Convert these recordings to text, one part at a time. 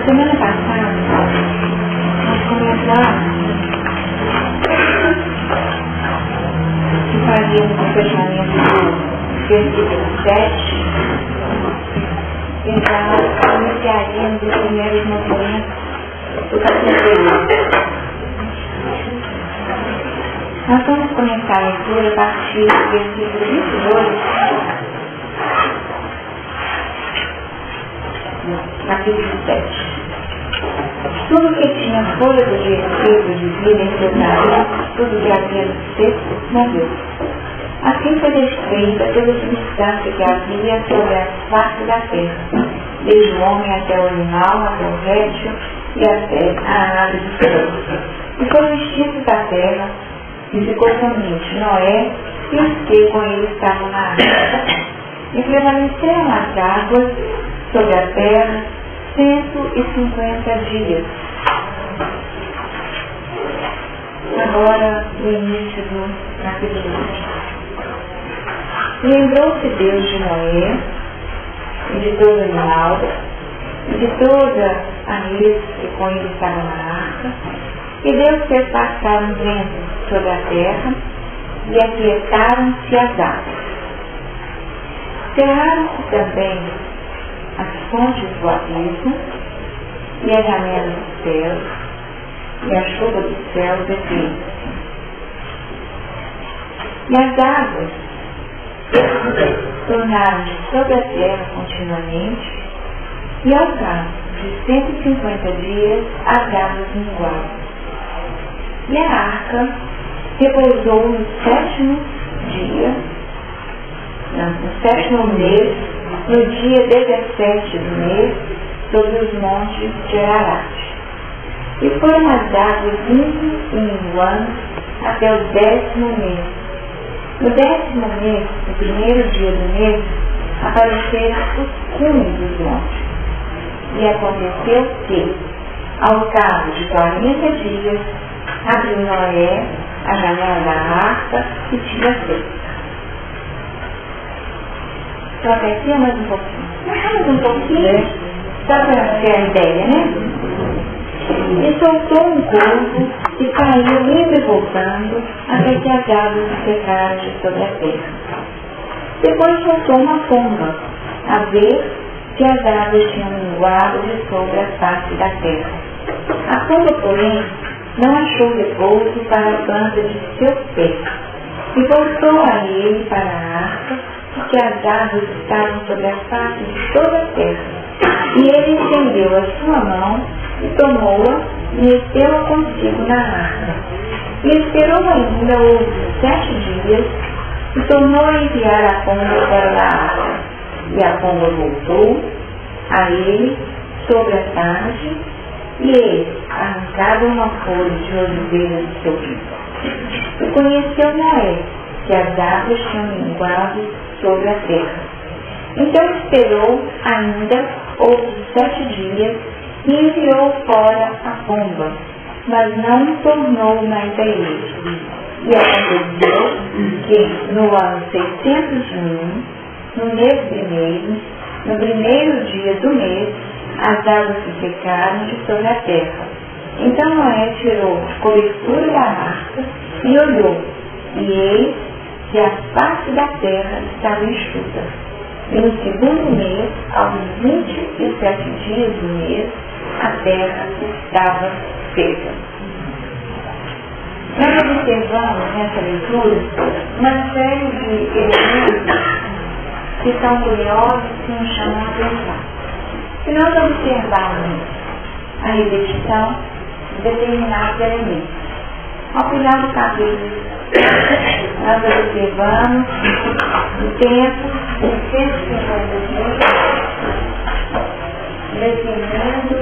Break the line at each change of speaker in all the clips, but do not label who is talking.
semana passada, nós começamos que faríamos o fechamento do versículo 7, então iniciaríamos os primeiros movimentos do capítulo 1. Nós vamos começar a leitura a partir do versículo 22, capítulo 7. Tudo que tinha fôlego de espírito de vida em seu nariz, tudo que havia no seco, morreu. Assim foi desfeita toda a substância que havia sobre a face da terra, desde o homem até o animal, até o réptil e até a ave do céu. E foram extintos da terra, e ficou somente Noé e os que com ele estavam na arca. E prevaleceram as águas sobre a terra 150 dias. Agora o início do capítulo 1. Lembrou-se Deus de Noé e de todo animal e de toda a res que com ele estava na arca, e Deus fez passar um vento sobre a terra e aquietaram-se as águas. Cerraram-se também as fontes do abismo e as janelas dos céus, e a chuva dos céus deteve-se. E as águas tornaram-se sobre a terra continuamente, e ao cabo de 150 dias as águas minguaram. E a arca repousou no sétimo mês, no dia 17 do mês, sobre os montes de Ararat. E foram as águas indo e minguando até o 10º mês. No 10º mês, no primeiro dia do mês, apareceram os cumes dos montes. E aconteceu que, ao cabo de 40 dias, abriu Noé a janela da arca e tinha feito. Troca aqui mais um pouquinho. Mais um pouquinho, só para ter a ideia, né? E soltou um corvo e caiu indo e voltando até que as águas se secaram de sobre a terra. Depois soltou uma pomba a ver se as águas tinham minguado de sobre a face da terra. A pomba, porém, não achou repouso para a planta de seu pé, e voltou a ele para a arca, porque as águas estavam sobre a face de toda a terra. E ele estendeu a sua mão e tomou-a e meteu-a consigo na arca. E esperou ainda outros 7 dias e tornou a enviar a pomba fora da arca. E a pomba voltou a ele sobre a tarde, e ele arrancava uma folha de oliveira do seu bico. E conheceu Noé que as águas tinham minguado sobre a terra. Então esperou ainda outros 7 dias e enviou fora a pomba, mas não tornou mais a ele. E aconteceu que no ano 601, no mês primeiro, no primeiro dia do mês, as águas se secaram de sobre a terra. Então Noé tirou a cobertura da arca e olhou, e eis que a face da terra estava enxuta. E no segundo mês, aos 27 dias do mês, a terra estava seca. Nós observamos nessa leitura uma série de elementos que são curiosos e nos chamam a atenção. Se nós observarmos a repetição de determinados elementos, ao final do capítulo, nós observamos o tempo de 150 dias, definindo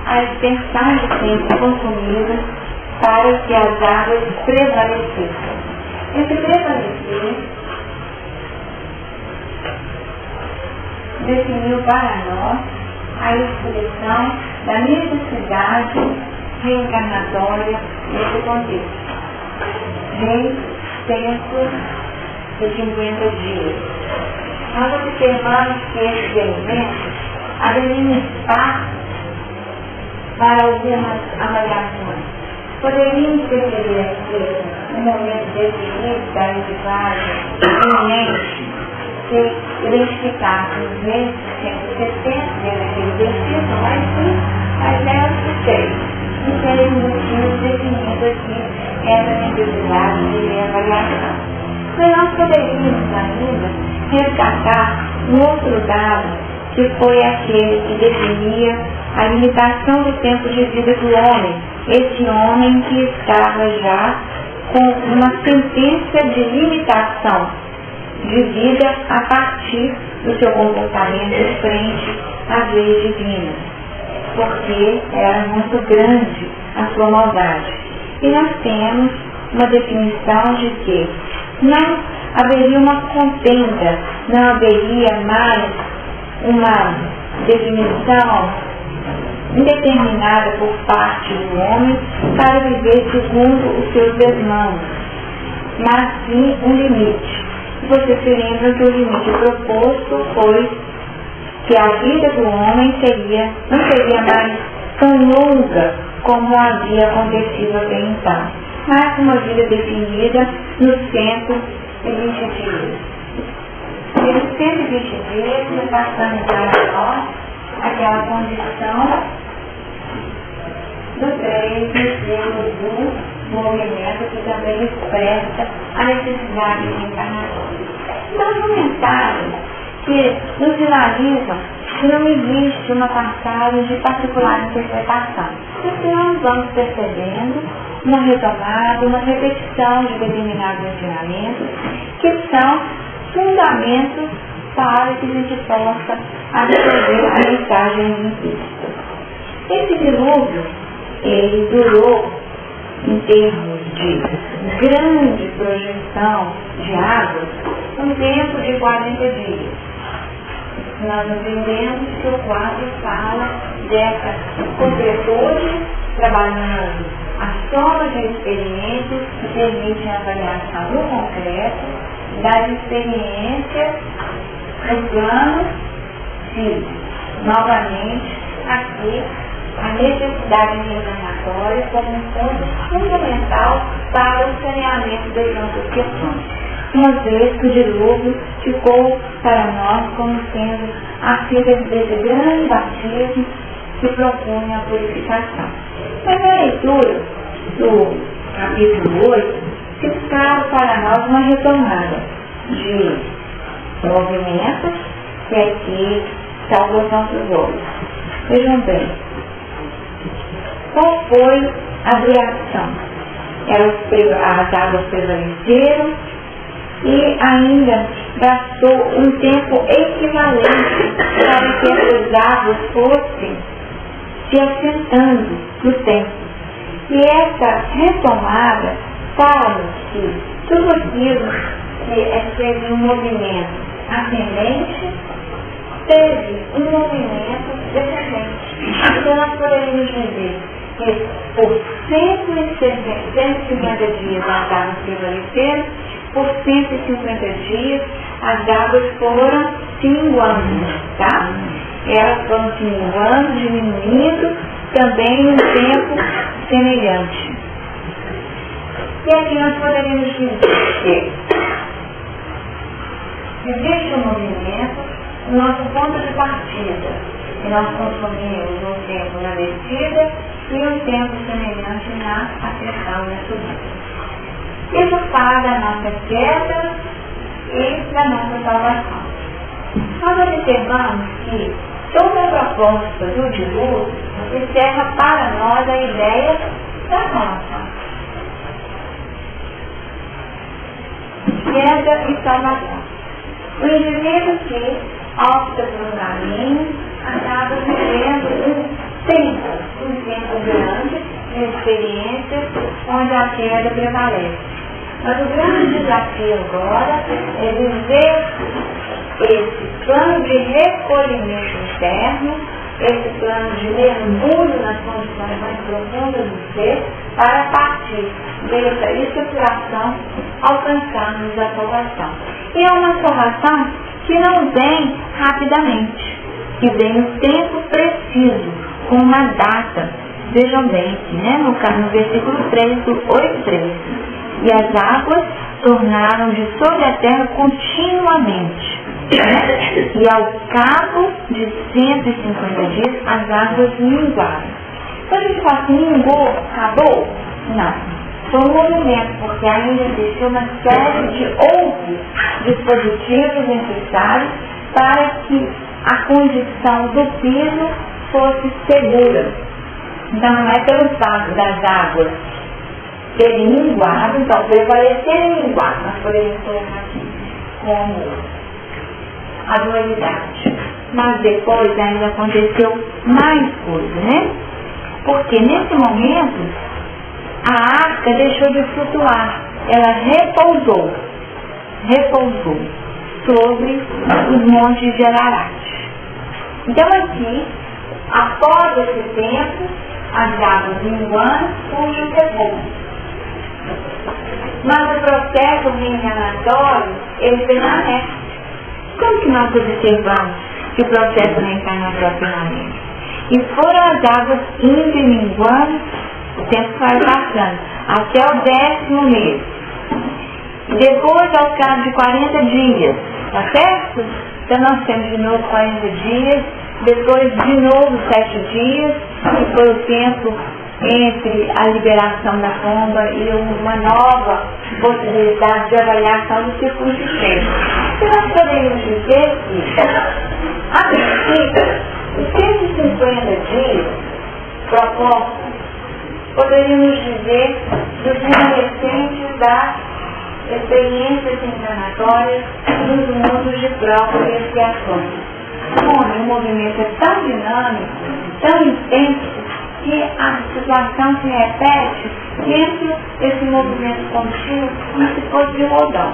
a extensão de tempo consumida para que as águas prevalecessem. Esse prevalecer definiu para nós a expressão da necessidade reencarnatória nesse contexto. Rei, tempo de 50 dias. Nós observamos que esses elementos haveria espaço para algumas avaliações. Poderíamos perceber aqui um momento definido da entidade em mente, se identificasse os meses 170 daquele exercício, mas é o 6. E seis motivos definidos aqui essa necessidade de avaliação. Mas nós poderíamos ainda resgatar um outro dado, que foi aquele que definia a limitação do tempo de vida do homem, esse homem que estava já com uma sentença de limitação de vida a partir do seu comportamento frente às leis divinas, porque era muito grande a sua maldade. E nós temos uma definição de que não haveria uma contenda, não haveria mais uma definição indeterminada por parte do homem para viver segundo os seus desmandos, mas sim um limite. Você se lembra que o limite proposto foi que a vida do homem não seria mais tão longa como havia acontecido até então, mas uma vida definida nos 120 dias. Esses 120 dias repassando para nós aquela condição do 3 do movimento que também expressa a necessidade de encarnação. Então, comentários que nos sinalizam que não existe uma passagem de particular interpretação. Porque nós vamos percebendo uma retomada, uma repetição de determinados ensinamentos que são fundamentos para que a gente possa absorver a mensagem implícita. Esse dilúvio, ele durou, em termos de grande projeção de águas, um tempo de 40 dias. Nós entendemos que o quadro fala dessa concretude, trabalhando a soma de experiências que permitem a avaliação no concreto das experiências no plano físico. Novamente, aqui, a necessidade reencarnatória como um ponto fundamental para o saneamento das nossas questões, uma vez que o dilúvio ficou para nós como sendo a síntese desse grande batismo que propunha a purificação. Mas a leitura do capítulo 8 ficaram para nós uma retomada de movimentos que aqui salvam os nossos olhos. Vejam bem, qual foi a duração? As águas prevaleceram e ainda gastou um tempo equivalente para que essas águas fossem se assentando no tempo. E essa retomada fala que tudo aquilo que teve um movimento ascendente teve um movimento descendente. Então nós poderíamos dizer que por 150 dias as águas prevaleceram, por 150 dias as águas foram se minguando, tá? Elas foram se minguando, diminuindo, também em um tempo semelhante. E aqui nós poderíamos dizer que existe um movimento, o nosso ponto de partida, que nós consumimos um tempo na descida e um tempo semelhante na ascensão e na subida. Isso fala da nossa queda e da nossa salvação. Nós observamos que toda a proposta do dilúvio encerra para nós a ideia da salvação. Queda e salvação. O indivíduo que opta por um caminho acaba vivendo um tempo grande de experiência onde a queda prevalece. Mas o grande desafio agora é viver esse plano de recolhimento interno, esse plano de mergulho nas condições mais profundas do ser, para a partir dessa estruturação alcançarmos a salvação. E é uma salvação que não vem rapidamente. que vem o tempo preciso, com uma data. Vejam bem, né, no versículo 3 do 8:13. E as águas tornaram-se sobre a terra continuamente. Né? E ao cabo de 150 dias, as águas minguaram. Então a gente fala assim, mingou, acabou? Não. Foi um movimento, porque ainda existiu uma série de outros dispositivos necessários para que a condição do piso fosse segura. Então não é pelo fato das águas terem minguado, então prevalecerem minguado, nós poderíamos colocar aqui como a dualidade. Mas depois ainda aconteceu mais coisa, né? Porque nesse momento a arca deixou de flutuar, ela repousou sobre os montes de Ararat. Então aqui, após esse tempo, as águas minguando, surge o repouso. Mas o processo reencarnatório, ele permanece. Como que nós observamos que o processo reencarnatório permanece? E foram as águas indo e minguando, o tempo vai passando, até o 10º mês. Depois, ao cabo de 40 dias, tá certo? Então nós temos de novo 40 dias, depois de novo 7 dias, que foi o tempo entre a liberação da pomba e uma nova possibilidade de avaliação do ciclo de tempo. Então nós poderíamos dizer que, a princípio, os 150 dias propostos, poderíamos dizer dos remanescentes das experiências encarnatórias nos mundos de prova e expiações. Como o movimento é tão dinâmico, tão intenso, que a situação se repete dentro desse movimento contínuo como se fosse de rodão.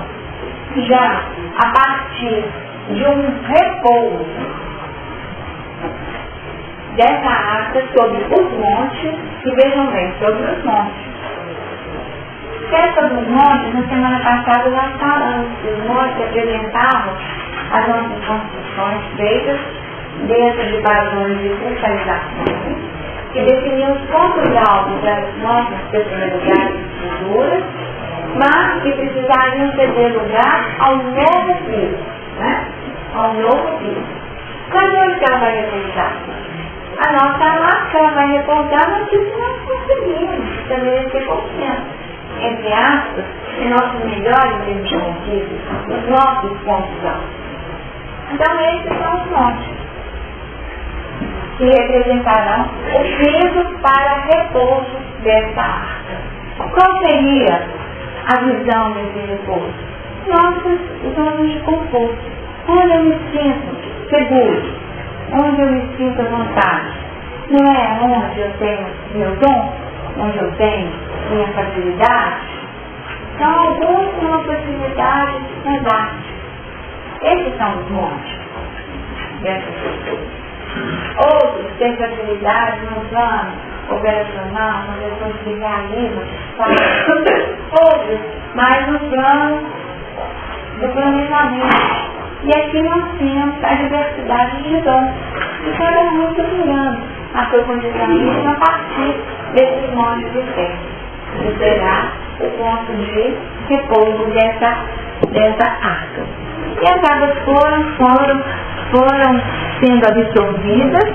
Já a partir de um repouso dessa arca sobre os montes, e vejam bem, sobre os montes. Sobre os montes, na semana passada nós falamos que os montes representavam as nossas construções feitas dentro de padrões de cristalização, que definiam os pontos altos das nossas personalidades futuras, mas que precisariam ceder lugar ao novo piso, né? Ao novo piso. Quando ela vai repousar? A nossa máscara vai repousar naquilo que nós conseguimos estabelecer confiança. Entre aspas, os nossos melhores desenvolvidos, os nossos pontos altos. Então esses são os montes, que representarão o piso para repouso dessa arca. Qual seria a visão desse repouso? Nossas zonas de conforto, onde eu me sinto seguro, onde eu me sinto à vontade. Não é onde eu tenho meu dom, onde eu tenho minha facilidade. Então alguns têm uma facilidade nas artes. Esses são os montes dessas pessoas. Outros têm facilidade no plano operacional, nas questões de realismo, outros mais no plano do planejamento. E aqui nós temos a diversidade de dons. E cada um está virando a sua condição a partir desses montes de terra. Que será o ponto de repouso dessa arca. E as águas foram sendo absorvidas,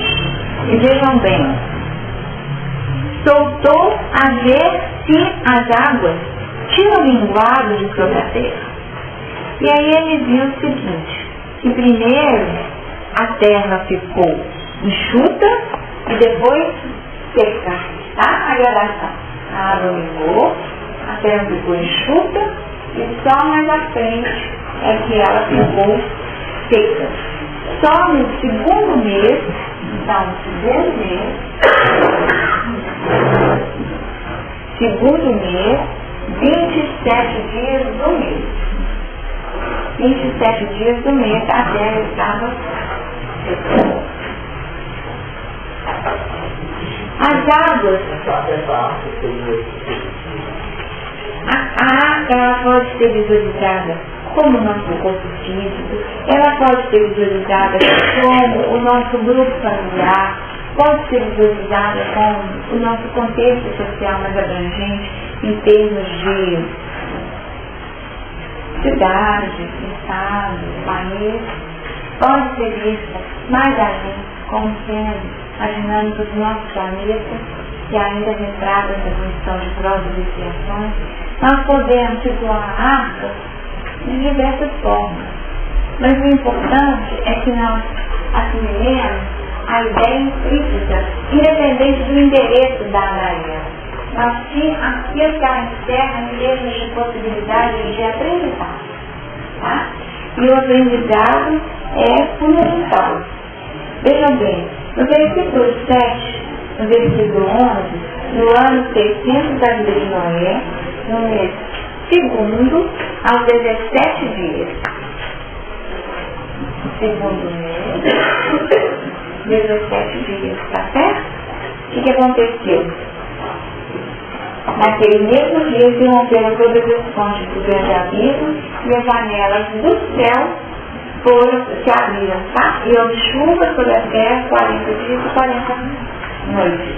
e vejam bem, soltou a ver se as águas tinham minguado de sobre a terra. E aí ele viu o seguinte, que primeiro a terra ficou enxuta e depois seca, tá? A gradação. A água mingou, a terra ficou enxuta e só mais à frente é que ela ficou seca. Só no segundo mês, então, segundo mês, 27 dias do mês. 27 dias do mês a terra estava seca. As águas, a arca pode ser visualizada como o nosso corpo físico, ela pode ser visualizada como o nosso grupo familiar, pode ser visualizada como o nosso contexto social mais abrangente em termos de cidade, estado, país, pode ser vista mais além como sendo a dinâmica do nosso planeta, que ainda retrata essa condição de provas e expiações. Nós podemos situar aspas de diversas formas, mas o importante é que nós assimilemos a ideia implícita, independente do endereço dado a ela. Aquilo que ela encerra em termos de possibilidade de aprendizado. Tá? E o aprendizado é fundamental. Vejam bem, no versículo 7, no versículo 11, no ano 600 da vida de Noé, no mês segundo, aos 17 dias. Segundo mês, 17 dias, tá certo? O que aconteceu? Naquele mesmo dia se romperam todas as fontes do grande abismo e as janelas do céu se abriram, tá? E houve chuva sobre a terra 40 dias e 40 noites.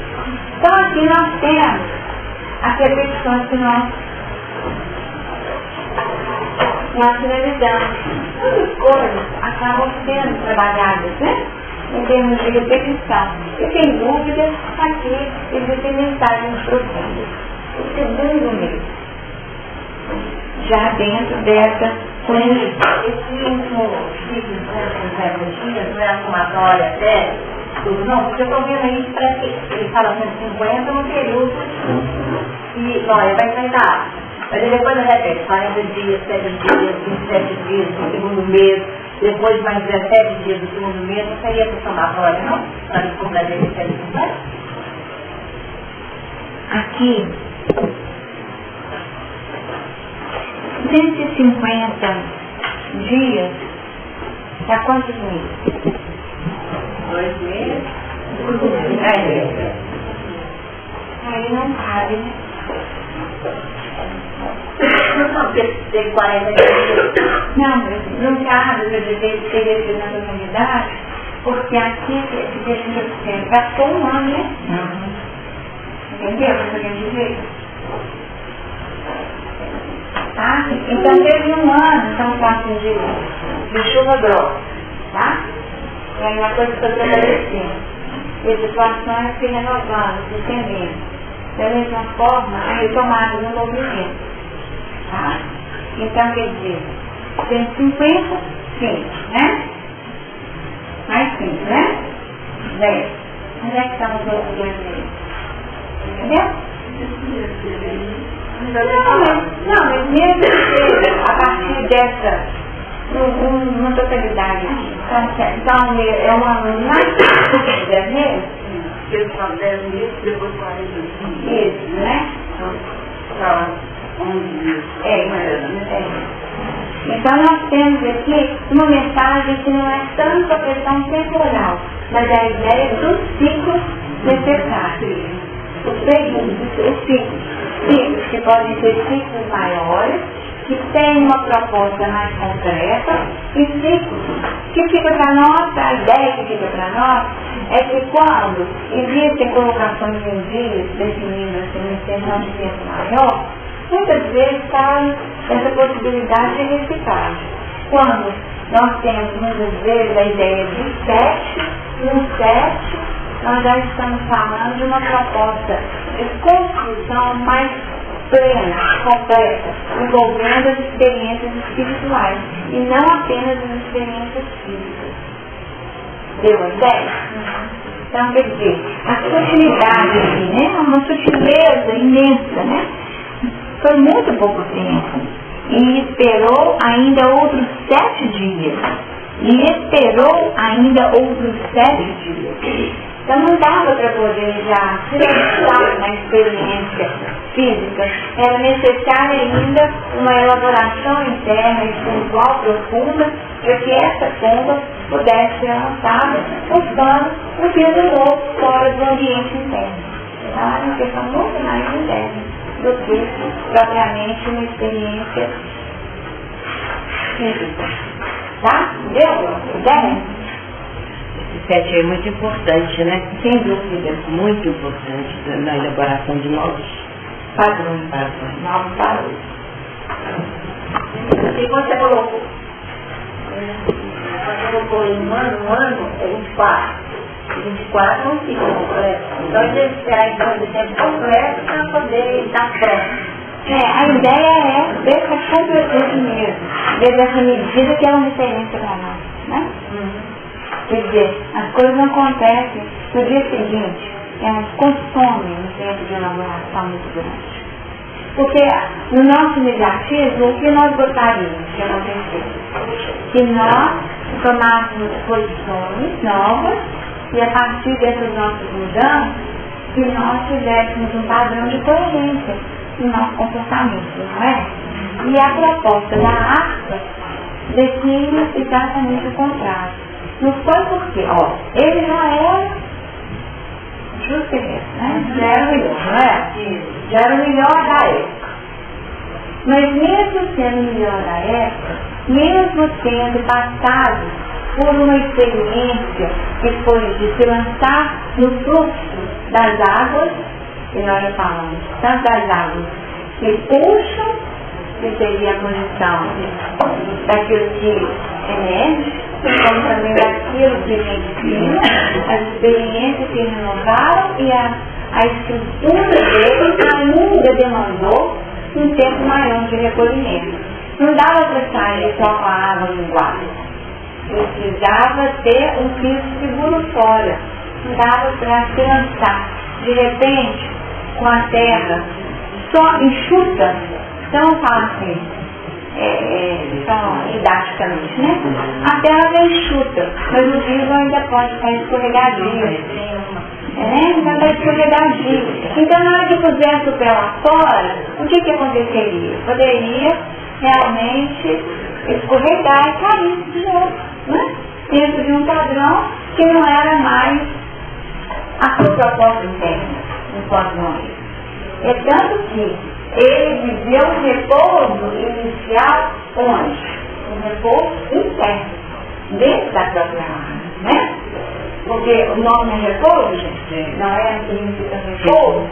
Então aqui nós temos as repetições que nós finalizamos. Muitas coisas acabam sendo trabalhadas, né? Em termos de repetição. E sem dúvida, aqui existem mensagens profundas. O segundo mês, já dentro dessa conexão.
Esse último ciclo com dias não é a somatória até tudo, não, porque eu estou vendo aí, parece que ele fala 150 no período e Noé vai enfrentar. Mas ele depois repete 40 dias, 7 dias, 27 dias no segundo mês, depois mais 17 dias no segundo mês, não seria essa somatória, não? Para descobrir 150?
Aqui, 150 dias, dá quantos meses?
2 meses.
Aí não cabe, né?
Não, porque teve 40 dias.
Não cabe, eu dizer que seria aqui na comunidade, porque aqui gastou um ano, né? Entendeu o que eu quero dizer? Tá? Então teve um ano, então parte de chuva grossa, tá? E aí uma coisa que foi prevalecendo. E as situações se renovando, se estendendo. Da mesma forma, a retomada do movimento. Tá? Então quer dizer, 150, 5, né? Mais 5, né? 10. Onde é que estão os outros 2 meses? Entendeu? Não, mas mesmo que a partir dessa, uma totalidade, então é uma mais de 10 meses?
Eles são 10 meses, depois 40 dias.
Isso, né?
São 11 dias.
Então nós temos aqui uma mensagem que não é tanto a questão temporal, mas a ideia dos ciclos necessários. Os ciclos que podem ser ciclos maiores, que têm uma proposta mais concreta, e ciclos que fica para nós, a ideia que fica para nós é que quando existem colocações em dias definindo assim, uma extensão de tempo maior, muitas vezes sai essa possibilidade de reciclagem. Quando nós temos muitas vezes a ideia de 7, no 7, nós já estamos falando de uma proposta de construção mais plena, completa, envolvendo as experiências espirituais e não apenas as experiências físicas. Deu a ideia? Então, quer dizer, a sutilidade aqui, né? Uma sutileza imensa, né? Foi muito pouco tempo. E esperou ainda outros 7 dias. E esperou ainda outros 7 dias. Então não dava para poder já se lançar na experiência física. Era necessária ainda uma elaboração interna, espiritual profunda, para que essa pomba pudesse ser lançada, buscando um vida novo fora do ambiente interno. Então era uma questão muito mais interna do que propriamente uma experiência medida. Tá? Entendeu? Ideia?
Esse 7 é muito importante, né?
Sem dúvida.
Muito importante na elaboração de novos
Padrões. Novos padrões.
E quando você colocou em um ano é 24. 24 não fica completo. Então, ele deve esperar então de tempo completo para poder estar pronto.
A ideia é dessa completeza mesmo, dessa medida que é uma referência para nós, né? Quer dizer, as coisas não acontecem no dia seguinte, elas consomem um tempo de elaboração muito grande. Porque no nosso imediatismo, o que nós gostaríamos que acontecesse? Que nós tomássemos posições novas e a partir dessas nossas mudanças, que nós tivéssemos um padrão de coerência no nosso comportamento, não é? E a proposta da arca define exatamente o contrário. Não foi porque, ele já era justo mesmo, né? Já era o melhor, não é? Já era o melhor da época. Mas mesmo sendo o melhor da época, mesmo tendo passado por uma experiência que foi de se lançar no fluxo das águas, que nós já falamos, tanto das águas que puxam, que seria a condição daquilo que emerge, como também daquilo que vem de cima, as experiências que renovaram e a estrutura deles ainda demandou um tempo maior de recolhimento. Não dava para sair só com a água no guarda. Precisava ter um piso seguro fora. Não dava para se lançar. De repente, com a terra só enxuta, então fala assim, só didaticamente, né? A terra já enxuta, mas o piso ainda pode ficar escorregadio. Ainda vai escorregadio. Então, na hora que pusesse o pé lá fora, o que aconteceria? Poderia realmente escorregar e cair de novo, né? Dentro de um padrão que não era mais a sua proposta interna, enquanto não é. É tanto que ele viveu um repouso inicial onde? Um repouso interno, dentro da própria alma, né? Porque o nome é repouso, gente, não é significa repouso.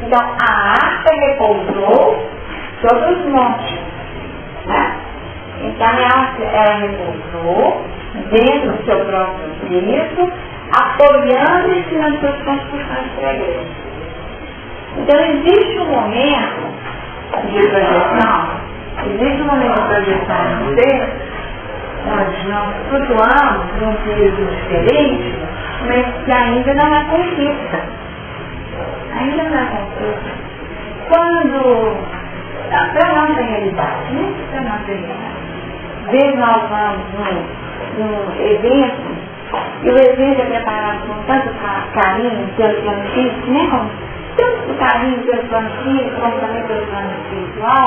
Então, a arca repousou sobre os montes, né? Então, ela repousou dentro do seu próprio espírito, apoiando-se nas suas construções para a igreja. Então, existe um momento de projeção, no ser, onde nós flutuamos num período diferente, mas que ainda não é conquista. Ainda não é conquista. Quando, para a nossa realidade, né? Para a nossa realidade. Às vezes nós vamos num evento, e o evento é preparado com tanto carinho pelo plano físico, né? Tanto carinho pelo plano físico, como também pelo plano espiritual.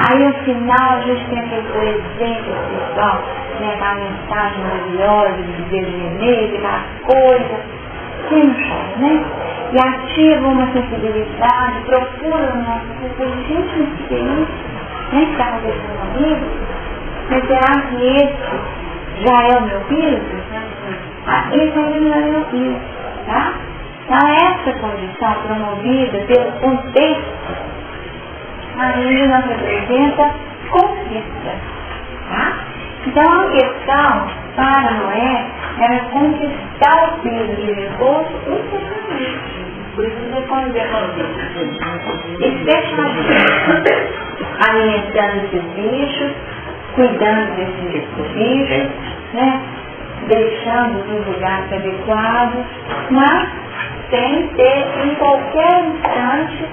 Aí no final a gente tem aquele presente espiritual, né? Aquela mensagem maravilhosa de desejo, aquela coisa, quem não chora, né? E ativa uma sensibilidade profunda no nosso corpo. Gente, mas que é isso? Né? Que está acontecendo comigo? Mas será que esse já é o meu piso? Esse ainda não é o meu piso, tá? Então essa condição promovida pelo contexto ainda não representa conquista, tá? Então a questão para Noé era conquistar o piso de repouso internamente. Por isso você pode ver especialmente alimentando esses bichos, cuidando desses bichos, né? Deixando nos lugares adequados, mas sem ter em qualquer instante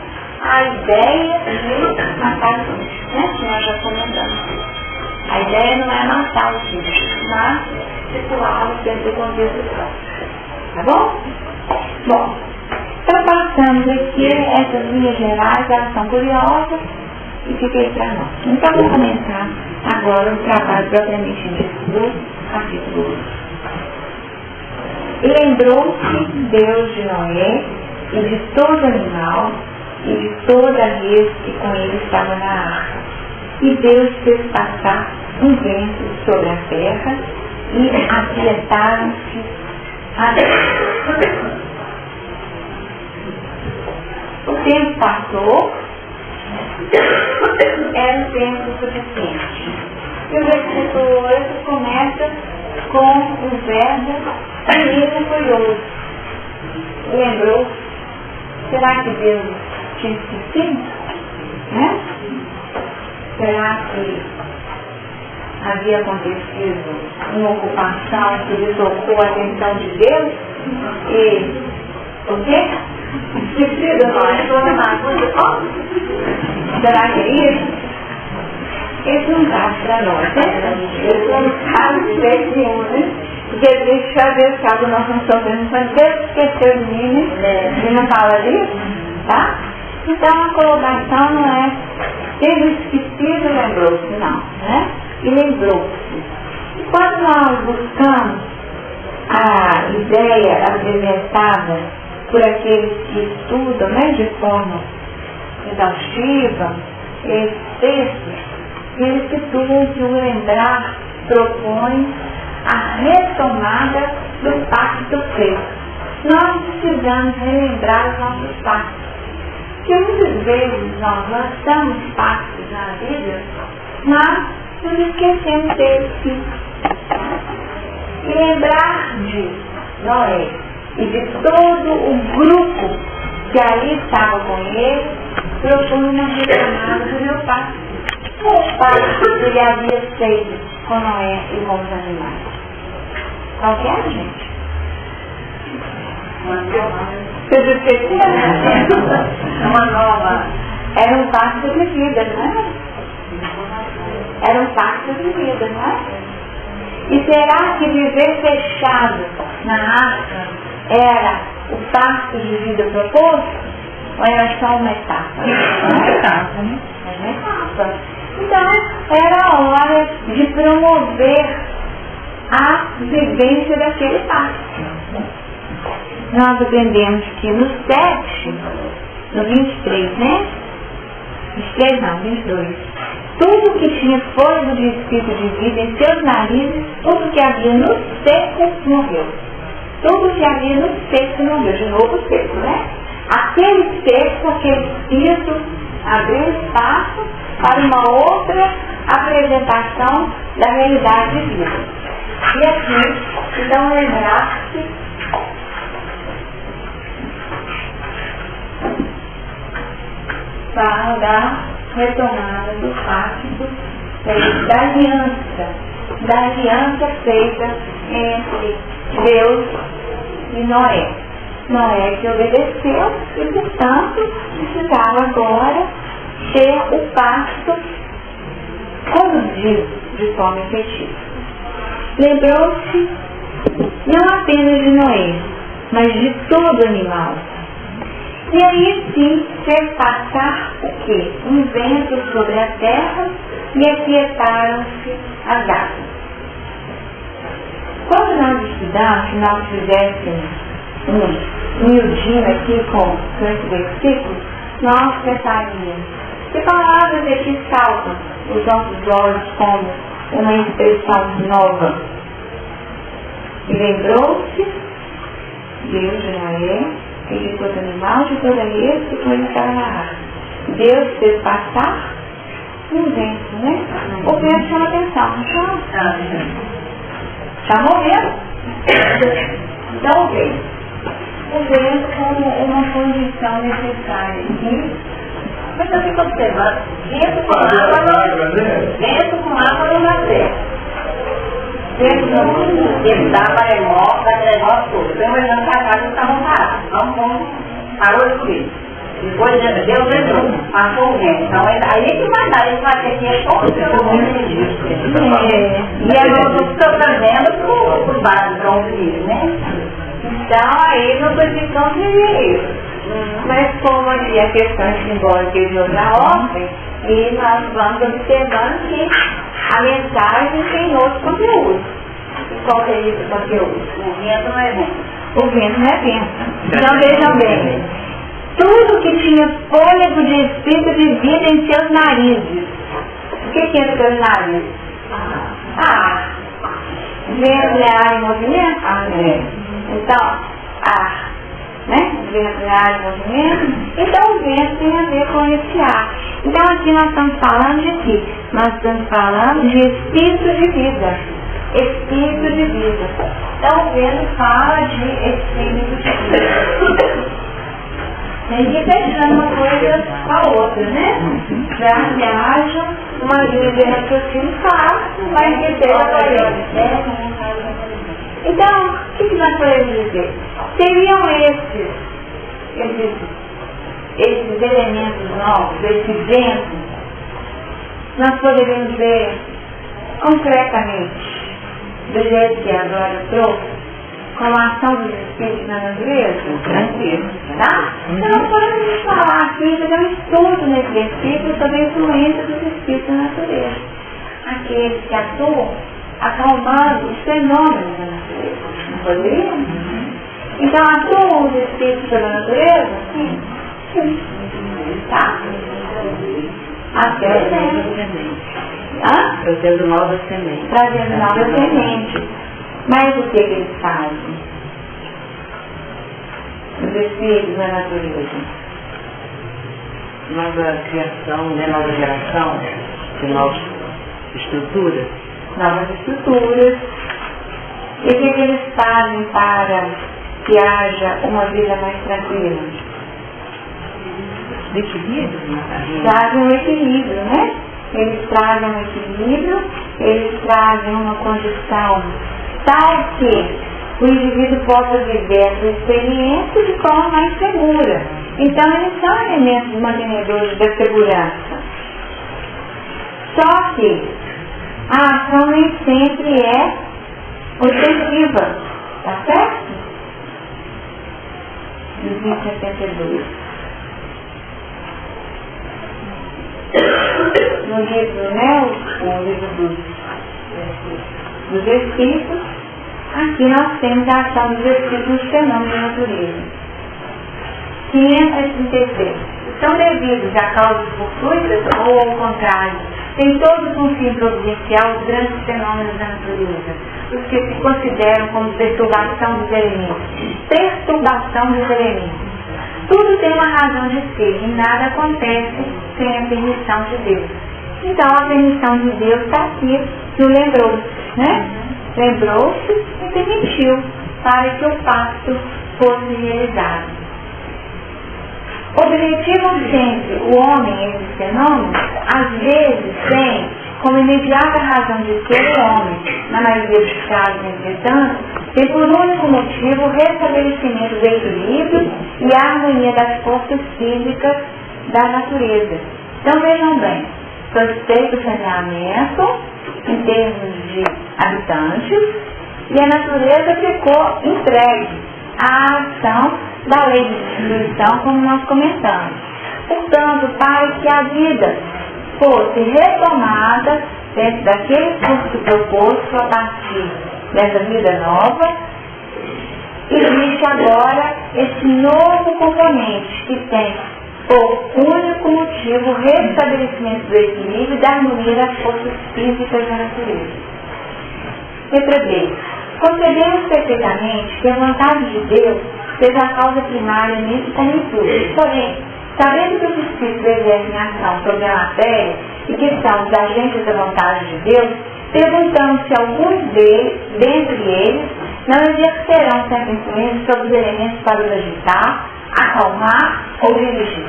a ideia de matar o bicho, né? Que nós já comentamos. A ideia não é matar o bicho, mas situá-lo dentro do contexto próprio. Tá bom? Bom, então passamos aqui essas linhas gerais, elas são curiosas e fica aí para nós. Então vamos começar agora o trabalho propriamente dito do capítulo 8. E lembrou-se Deus de Noé e de todo animal e de toda a res que com ele estava na arca. E Deus fez passar um vento sobre a terra e aquietaram-se as águas. O tempo passou, era o tempo suficiente. E o versículo 8 começa com o verbo menino curioso. Lembrou? Será que Deus tinha esquecido? Né? Será que havia acontecido uma ocupação que desocupou a atenção de Deus? E o quê? Esquecido, será que é isso? Esse é um caso para nós, né? Esse é um caso especial, né? Porque a gente às vezes sabe, nós não sofremos, mas Deus esqueceu de mim, né? E não fala disso, tá? Então a colocação não é teve esquecido e lembrou-se, não, né? E lembrou-se. E quando nós buscamos a ideia apresentada por aqueles que estudam, né, de forma exaustiva, esses textos, eles situam que o lembrar propõe a retomada do pacto feito. Nós precisamos relembrar os nossos pactos. Porque muitas vezes nós lançamos pactos na vida, mas nos esquecemos deles sim. E lembrar de Noé e de todo o grupo que ali estava com ele, propõe uma retomada do meu pacto. O pacto que ele havia feito com Noé e com os animais. Qual que é, gente? Vocês esqueceram?
Uma nova.
Era um pacto de vida, não é? Era um pacto de vida, não é? E será que viver fechado na arca era o pacto de vida proposto? Ou era só uma etapa? Uma etapa, né? Uma etapa. Então, era a hora de promover a vivência daquele pacto. Nós aprendemos que no 7, no 23, né? 23 não, 22. Tudo que tinha fôlego de espírito de vida em seus narizes, tudo que havia no seco morreu. Tudo que havia no seco morreu. De novo o seco, né? Aquele seco, aquele espírito abriu espaço para uma outra apresentação da realidade de vida. E aqui, então, lembrar-se fala da retomada do pacto da aliança feita entre Deus e Noé. Noé que obedeceu e, portanto, precisava agora ter o pacto conduzido de forma efetiva. Lembrou-se não apenas de Noé, mas de todo animal. E aí sim fez passar o quê? Um vento sobre a terra e aquietaram-se as águas. Quando nós estudamos, se nós fizéssemos um miudinho aqui com esse versículo, nós pensaríamos que palavras aqui saltam os nossos olhos como uma expressão nova. E lembrou-se, Deus de Noé, e de todo animal, de toda esse que foi estar na arca. Deus fez passar um vento, né? O vento chama atenção, não chama? Chamou o vento? Então o vento como uma condição necessária aqui.
Mas eu fico observando, vento com água não dá certo. Vento não dá maremoto, dá negócio todo. Então, olhando para a casa, estavam parados. Não parou de subir. Depois Deus entrou, passou o vento. Então, aí que vai dar, ele vai ter que ir todo mundo. E aí eu estou trazendo para o bar para o filho, né?
Então, aí não precisam dizer isso. Mas como ali a questão simbólica de outra ordem, e nós vamos observando que a mensagem tem outro conteúdo. E qual é esse conteúdo?
O vento não é vento.
O vento não é vento. Então vejam bem, tudo que tinha fôlego de espírito de vida em seus narizes. que é pelo nariz? Ar. Vento é ar em movimento? Então, ar. Né? Vento é ar em movimento. Então o vento tem a ver com esse ar. Então aqui nós estamos falando de quê? Nós estamos falando de espírito de vida. Espírito de vida. Então o vento fala de espírito de vida. Tem que ir fechando uma coisa com a outra, né? Já que haja uma linha de raciocínio fácil, mas que seja coerente. Então, o que nós podemos dizer? Seriam esses elementos novos, esse vento, nós poderíamos ver concretamente, do jeito que a Glória trouxe, como a ação dos espíritos na natureza? Tranquilo. Tá? Então, podemos falar aqui, fazer um estudo nesse versículo sobre a influência dos espíritos na natureza. Aqueles que atuam acalmando os fenômenos da natureza. Não poderíamos? Então, atuam os espíritos pela natureza? Sim. Sim. Tá? Até semente.
Trazendo novas sementes.
Trazendo novas sementes. Mas o que eles fazem? Os espíritos na natureza.
Nova criação, né? Nova geração de novas estruturas.
Novas estruturas. E o que eles fazem para que haja uma vida mais tranquila?
Equilíbrio,
Trazem um equilíbrio, né? Eles trazem um equilíbrio, eles trazem uma condição tal que o indivíduo possa viver a sua experiência de forma mais segura. Então, eles são elementos mantenedores da segurança. Só que a ação nem sempre é objetiva, tá certo? 272. No livro, né, o livro dos Espíritos, aqui nós temos a ação dos Espíritos nos fenômenos da natureza. 533. São devidos a causas fortuitas ou ao contrário? Tem todos um fim providencial os grandes fenômenos da natureza, os que se consideram como perturbação dos elementos. Perturbação dos elementos. Tudo tem uma razão de ser e nada acontece sem a permissão de Deus. Então a permissão de Deus está aqui, que o lembrou-se, né? Lembrou-se e permitiu para que o pacto fosse realizado. Objetivam sempre o homem esses fenômenos, às vezes tem como imediata razão de ser o homem, na maioria dos casos, entretanto, tem por único motivo o restabelecimento do equilíbrio e a harmonia das forças físicas da natureza. Então vejam bem, foi feito o saneamento em termos de habitantes e a natureza ficou entregue à ação da lei de distribuição, como nós comentamos. Portanto, para que a vida fosse retomada dentro daquele curso proposto a partir dessa vida nova, existe agora esse novo componente que tem por único motivo o restabelecimento do equilíbrio e da harmonia das forças físicas da natureza. Letra B. Concebemos perfeitamente que a vontade de Deus seja a causa primária nisso como em tudo. Porém, sabendo que os espíritos exercem ação sobre a matéria e que são os agentes da vontade de Deus, perguntamos se alguns dentre eles não exercerão certa influência sobre os elementos para os agitar, acalmar ou dirigir.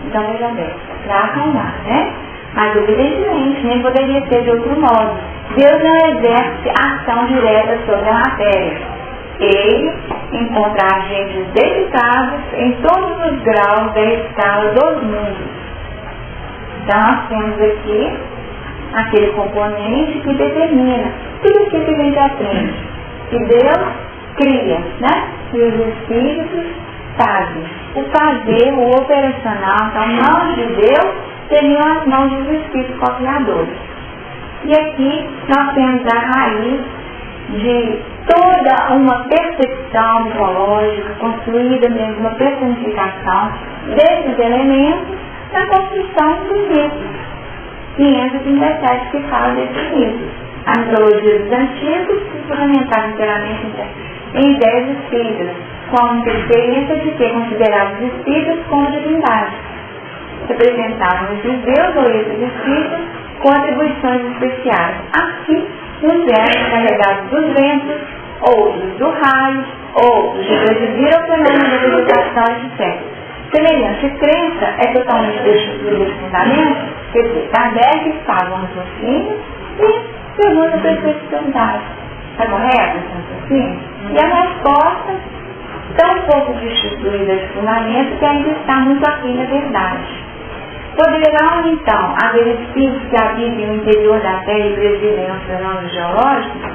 Então veja bem, para acalmar, né? Mas evidentemente nem poderia ser de outro modo. Deus não exerce ação direta sobre a matéria. Ele encontra agentes dedicados em todos os graus da escala dos mundos. Então nós temos aqui aquele componente que determina tudo o que a gente aprende. Que Deus cria, né? E os espíritos fazem. O fazer, o operacional, então mãos de Deus seriam as mãos dos espíritos co-criadores. E aqui nós temos a raiz de toda uma percepção mitológica construída mesmo, uma personificação desses elementos na construção dos mitos. 537 que fala desses mitos. A mitologia dos antigos se fundamentava inteiramente em ideias espíritas, com a experiência de ter considerado os espíritos como divindades. Representavam esses deuses ou esses espíritos com atribuições especiais. Assim, uns eram encarregados dos ventos, outros do raio, outros de presidir ao fenômeno da vegetação, etc. Semelhante crença é totalmente destituída de fundamento, quer dizer, Kardec estava no raciocínio e pergunta para a especificidade. Está correto esse raciocínio? E a resposta, tão pouco destituída de fundamento, que ainda está muito aquém da verdade. Poderão, então, haver espíritos que habitem no interior da Terra e presidem os fenômenos geológicos?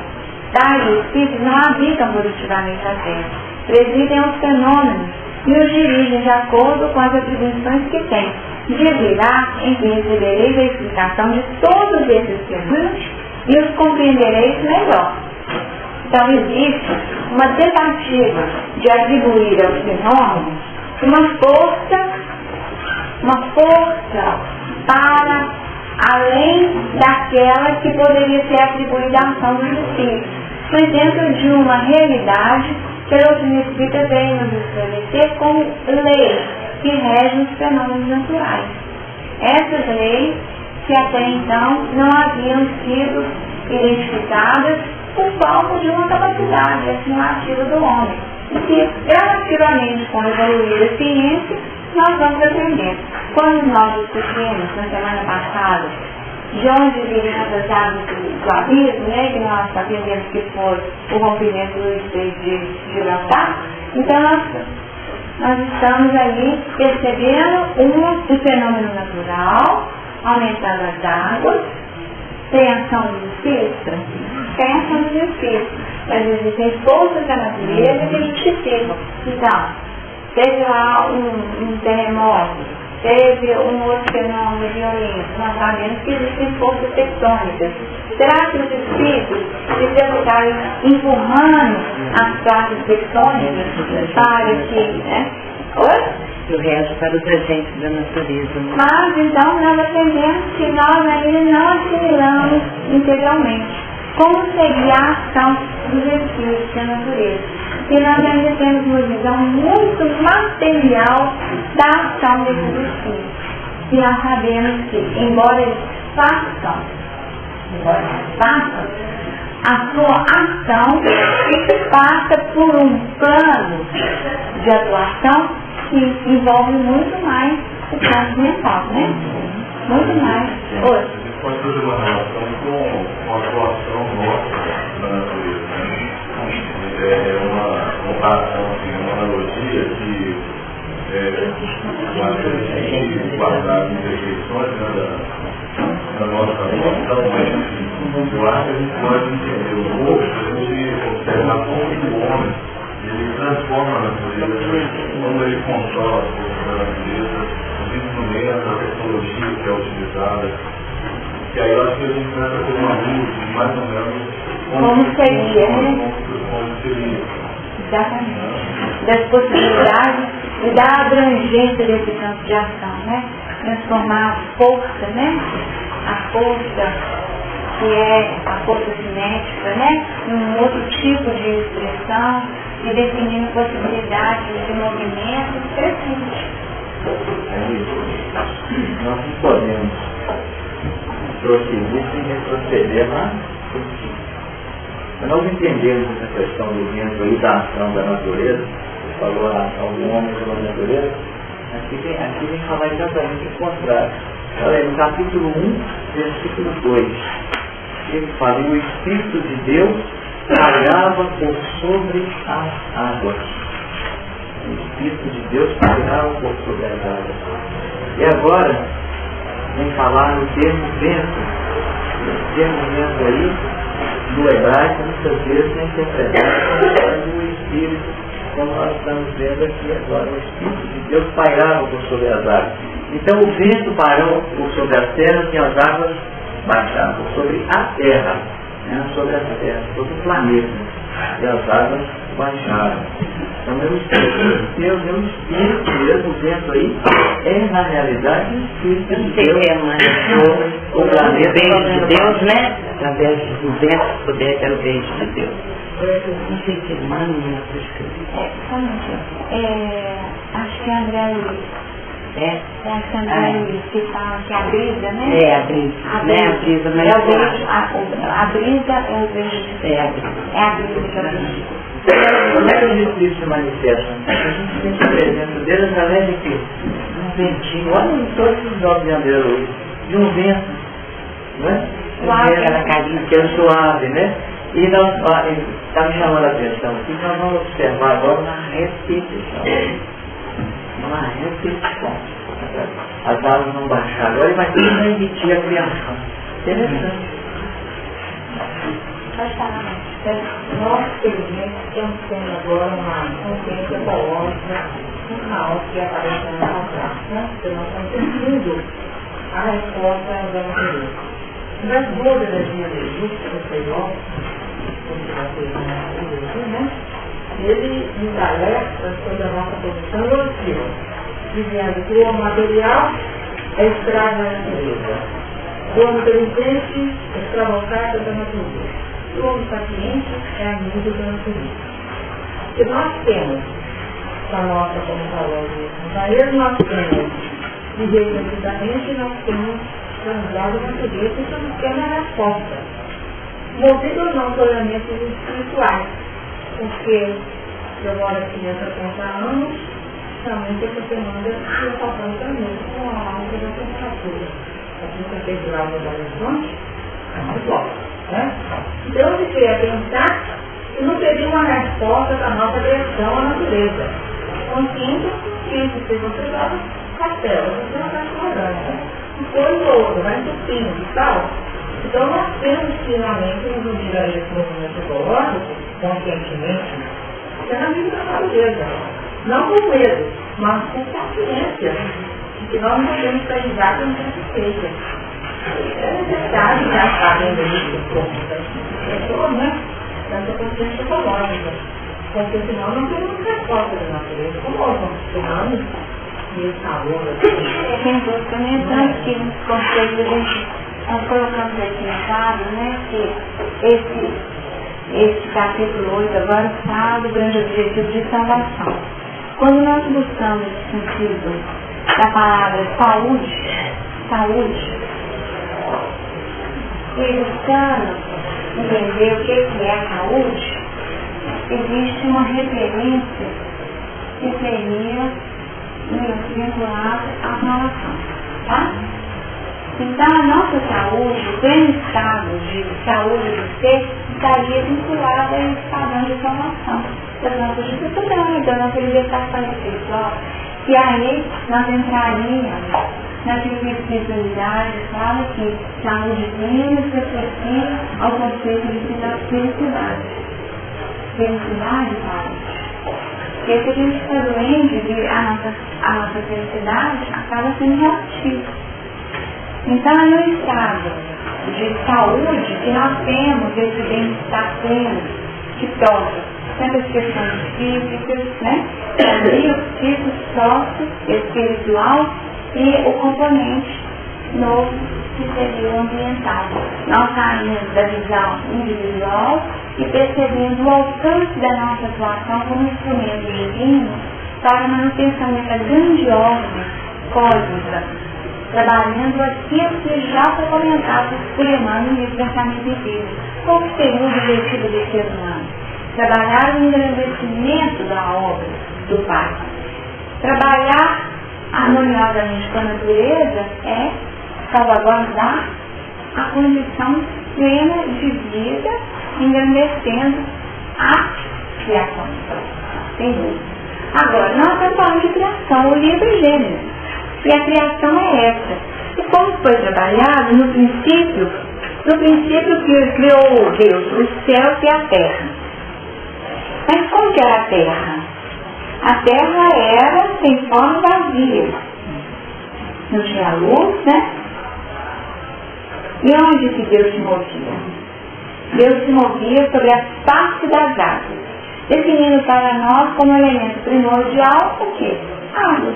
Tais espíritos não habitam positivamente a Terra, presidem os fenômenos e os dirigem de acordo com as atribuições que têm. Dirá em que recebereis a explicação de todos esses fenômenos e os compreendereis melhor. Então, existe uma tentativa de atribuir aos fenômenos uma força para além daquela que poderia ser atribuída à ação dos espíritos, mas dentro de uma realidade que a doutrina espírita vem nos estabelecer como leis que regem os fenômenos naturais. Essas leis que até então não haviam sido identificadas por falta de uma capacidade assimilativa do homem. E que, gradativamente, com a evoluir a ciência, nós vamos aprender. Quando nós discutimos, na semana passada, de onde viriam as águas do abismo, né, que nós aprendemos que foi o rompimento do estreito de Gibraltar, então nós estamos aí percebendo um fenômeno natural, aumentando as águas, tem ação dos espíritos? Tem ação dos espíritos, mas existem forças da natureza que justificam. Então, teve lá um terremoto, teve um outro fenômeno violento, nós sabemos que existem forças tectônicas. Será que os espíritos precisam ficar empurrando as placas tectônicas para que, né? Oi?
E o resto para os agentes da natureza. Né?
Mas então nós aprendemos que nós ainda não assimilamos integralmente como seria a ação dos espíritos da natureza. E nós ainda temos uma visão muito material da ação desses espíritos. E nós sabemos que, embora eles façam, a sua ação passa por um plano de atuação que envolve muito mais o plano mental, né? Muito mais. Oi.
Pode fazer uma relação com a atuação nossa na natureza, né? É uma comparação, uma analogia que uma guardar as imperfeições da nossa atuação, mas eu acho que a gente pode entender um pouco se a gente observar como o homem ele transforma a natureza, quando ele controla as forças da natureza, os instrumentos, a tecnologia que é utilizada. E aí eu acho que a gente começa a ter uma luz de mais ou menos
como seria, né?
Como seria.
Exatamente. Das possibilidades e da abrangência desse campo de ação, né? Transformar a força, né? A força que é a força cinética, né? Num outro tipo de expressão e definindo possibilidades de movimento crescente.
Nós não podemos prosseguir sem retroceder lá. Nós entendemos essa questão do vento aí, da ação da natureza, você falou a ação do homem sobre a natureza, aqui vem falar exatamente o contrário. Olha aí, no capítulo 1, versículo 2, ele fala, e o Espírito de Deus pairava por sobre as águas. O Espírito de Deus pairava por sobre as águas. E agora, vem falar no termo vento. O termo vento aí, do hebraico, muitas vezes é interpretado como o Espírito, como nós estamos vendo aqui agora. O Espírito de Deus pairava por sobre as águas. Então o vento parou por sobre as terras e as águas baixavam sobre a terra, né? Sobre a terra, sobre o planeta. E as águas baixaram. Então meu Espírito mesmo, o vento aí, é na realidade o Espírito de Deus sobre
beijo de Deus, né? Através do vento, poder pelo beijo de Deus. Não sei se irmã, não sei se...
Acho que é André Luiz. Acho que é André Luiz que fala que a brisa, né?
A brisa, né? A brisa, mas
eu vejo, a brisa eu vejo.
É a brisa.
É a brisa que eu vejo.
Como é que o Espírito se manifesta? A gente sente a presença dele através de quê? Um ventinho. Olha todos os nomes de André Luiz. De um vento. Não é?
Suave.
Aquela carinha que é suave, né? E nós, está me chamando a atenção aqui, nós vamos observar agora uma repetição. Uma repetição. As águas vão baixar agora e vai tudo emitir a criação. Interessante.
Pode falar, né?
Nós, felizmente, estamos tendo agora uma consciência ecológica muito maior que apareceu na nossa, né? Porque nós estamos sentindo a resposta da natureza. Das boas energias egípcias, que vocês vão, né? Ele nos alerta sobre a nossa posição evolutiva, dizendo que o homem material é escravo da natureza, o homem inteligente é escravocrata da natureza, o homem paciente é amigo da natureza. Se nós temos a nossa, como falou aqui, nós temos viver devidamente, nós temos transado a natureza e estamos tendo a resposta. Movido ou não por elementos espirituais, porque eu moro aqui há 70 anos, realmente essa demanda está faltando também com a alta da temperatura. A gente fez lá no Horizonte, é muito forte, né? Então eu fiquei a pensar que não teria uma resposta da nossa direção à natureza. Consciente que se você dava castelo, você não está explorando, né? Depois ou outro, vai entupindo e tal. Então nós temos finalmente nos unir a esse movimento ecológico, conscientemente, que é na vida da natureza. Não com medo, mas com consciência. Que nós não podemos precisar que não seja. É necessário já sabendo isso como pessoa, né? Dessa consciência ecológica. Porque senão não temos resposta da natureza. Como nós vamos tomando e o calor aqui.
Sem dúvida, né? Tanto que nos conceitos a gente colocamos aqui no quadro, né? Que esse capítulo 8 agora fala do grande objetivo de salvação. Quando nós buscamos o sentido da palavra saúde, e buscando entender o que é a saúde, existe uma referência que seria vinculada à relação, tá? Então a nossa saúde, o pleno estado de saúde do ser, estaria vinculada a esse padrão de formação das nossas dificuldades, da nossa libertação espiritual. E aí nós entraríamos naquilo que a espiritualidade fala que saúdezinha se associa ao conceito de felicidade. Felicidade, saúde. Porque se a gente está doente, a nossa felicidade acaba sendo relativa. Então é no estado de saúde que nós temos esse bem-estar pleno, que toca tanto as questões físicas, né? O físico, sócio, espiritual e o componente novo que seria o ambiental. Nós saímos da visão individual e percebendo o alcance da nossa atuação como instrumento divino para a manutenção dessa grande ordem cósmica, trabalhando aquilo que já foi comentado por Emmanuel nesse pensamento inteiro. Qual seria o objetivo do ser humano? Trabalhar o engrandecimento da obra do Pai. Trabalhar harmoniosamente com a natureza é salvaguardar a condição plena de vida, engrandecendo a criação. Sem dúvida. Agora, nós estamos falando de criação, o livre gênero. E a criação é essa. E como foi trabalhado no princípio que criou Deus, os céus e a terra. Mas como que era a terra? A terra era sem forma vazia. Não tinha luz, né? E onde que Deus se movia? Deus se movia sobre a face das águas, definindo para nós como elemento primordial o quê? Água.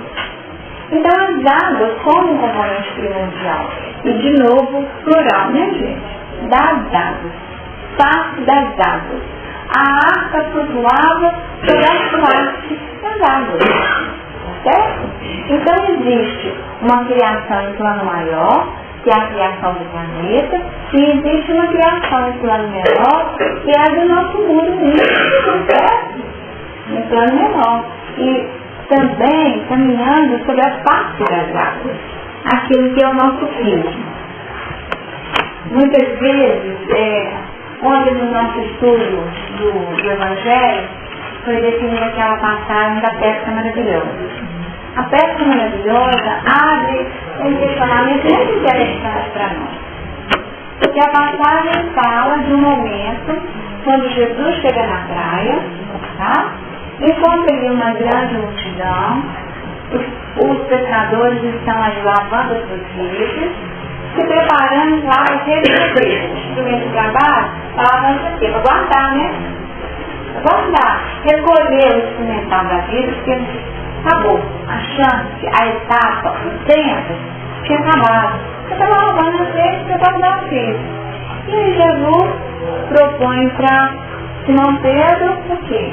Então as águas, como um componente primordial, E de novo, plural, né, gente? Das águas. Face das águas. A arca flutuava sobre a face das águas. Certo? Então existe uma criação em plano maior, que é a criação do planeta, e existe uma criação em plano menor, que é a do nosso mundo mesmo, certo? Em plano menor. E também caminhando sobre a face das águas, aquilo que é o nosso físico. Muitas vezes, onde no nosso estudo do Evangelho, foi definida aquela passagem da pesca maravilhosa. A pesca maravilhosa abre um questionamento muito interessante para nós. Porque a passagem fala de um momento quando Jesus chega na praia, tá? Encontra ali uma grande multidão, os pescadores estão aí lavando as suas redes, se preparando lá para receber o instrumento de trabalho, lavando aqui, para guardar, né? Para guardar, recolher o instrumental da vida, porque acabou. A chance, a etapa, o tempo tinha acabado. Você estava lavando as redes, você estava dando filho. E aí Jesus propõe para Simão Pedro o quê?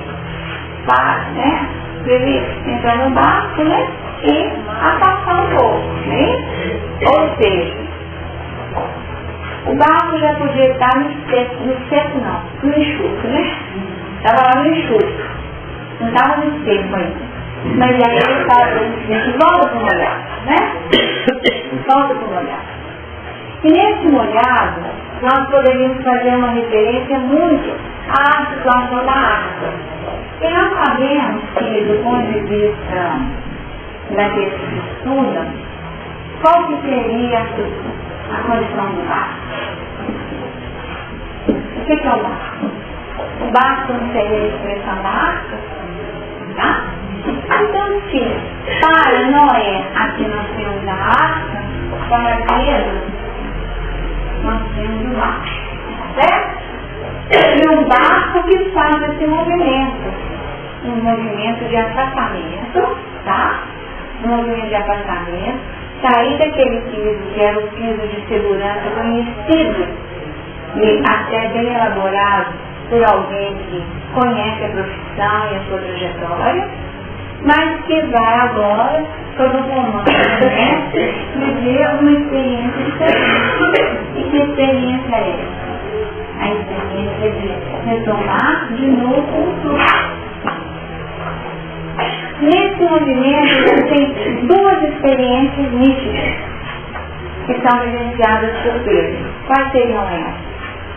Para, né? Para ele entrar no barco, né? E afastar um pouco, né? Ou seja, o barco já podia estar no seco não, no enxuto, né? Estava lá no enxuto, não estava no seco ainda. Mas aí ele estava, volta para o molhado, né? Volta para o molhado. E nesse molhado, nós poderíamos fazer uma referência muito à situação da arca. E nós sabemos que, do ponto de vista daqueles que estudam, qual que seria a condição do barco? O que é o barco? O barco não seria a expressão da arca? Tá? Então, se para Noé, aqui nós temos a arca, para Pedro, nós temos o barco. Certo? E um barco que faz esse movimento. Um movimento de afastamento, tá? Um movimento de afastamento, sair daquele piso que era o piso de segurança conhecido e até bem elaborado por alguém que conhece a profissão e a sua trajetória, mas que vai agora, sob o comando do mestre, viver uma experiência diferente. E que experiência é essa? A experiência de retomar de novo o fluxo. Nesse movimento tem duas experiências nítidas que são vivenciadas por Pedro. Quais seriam elas?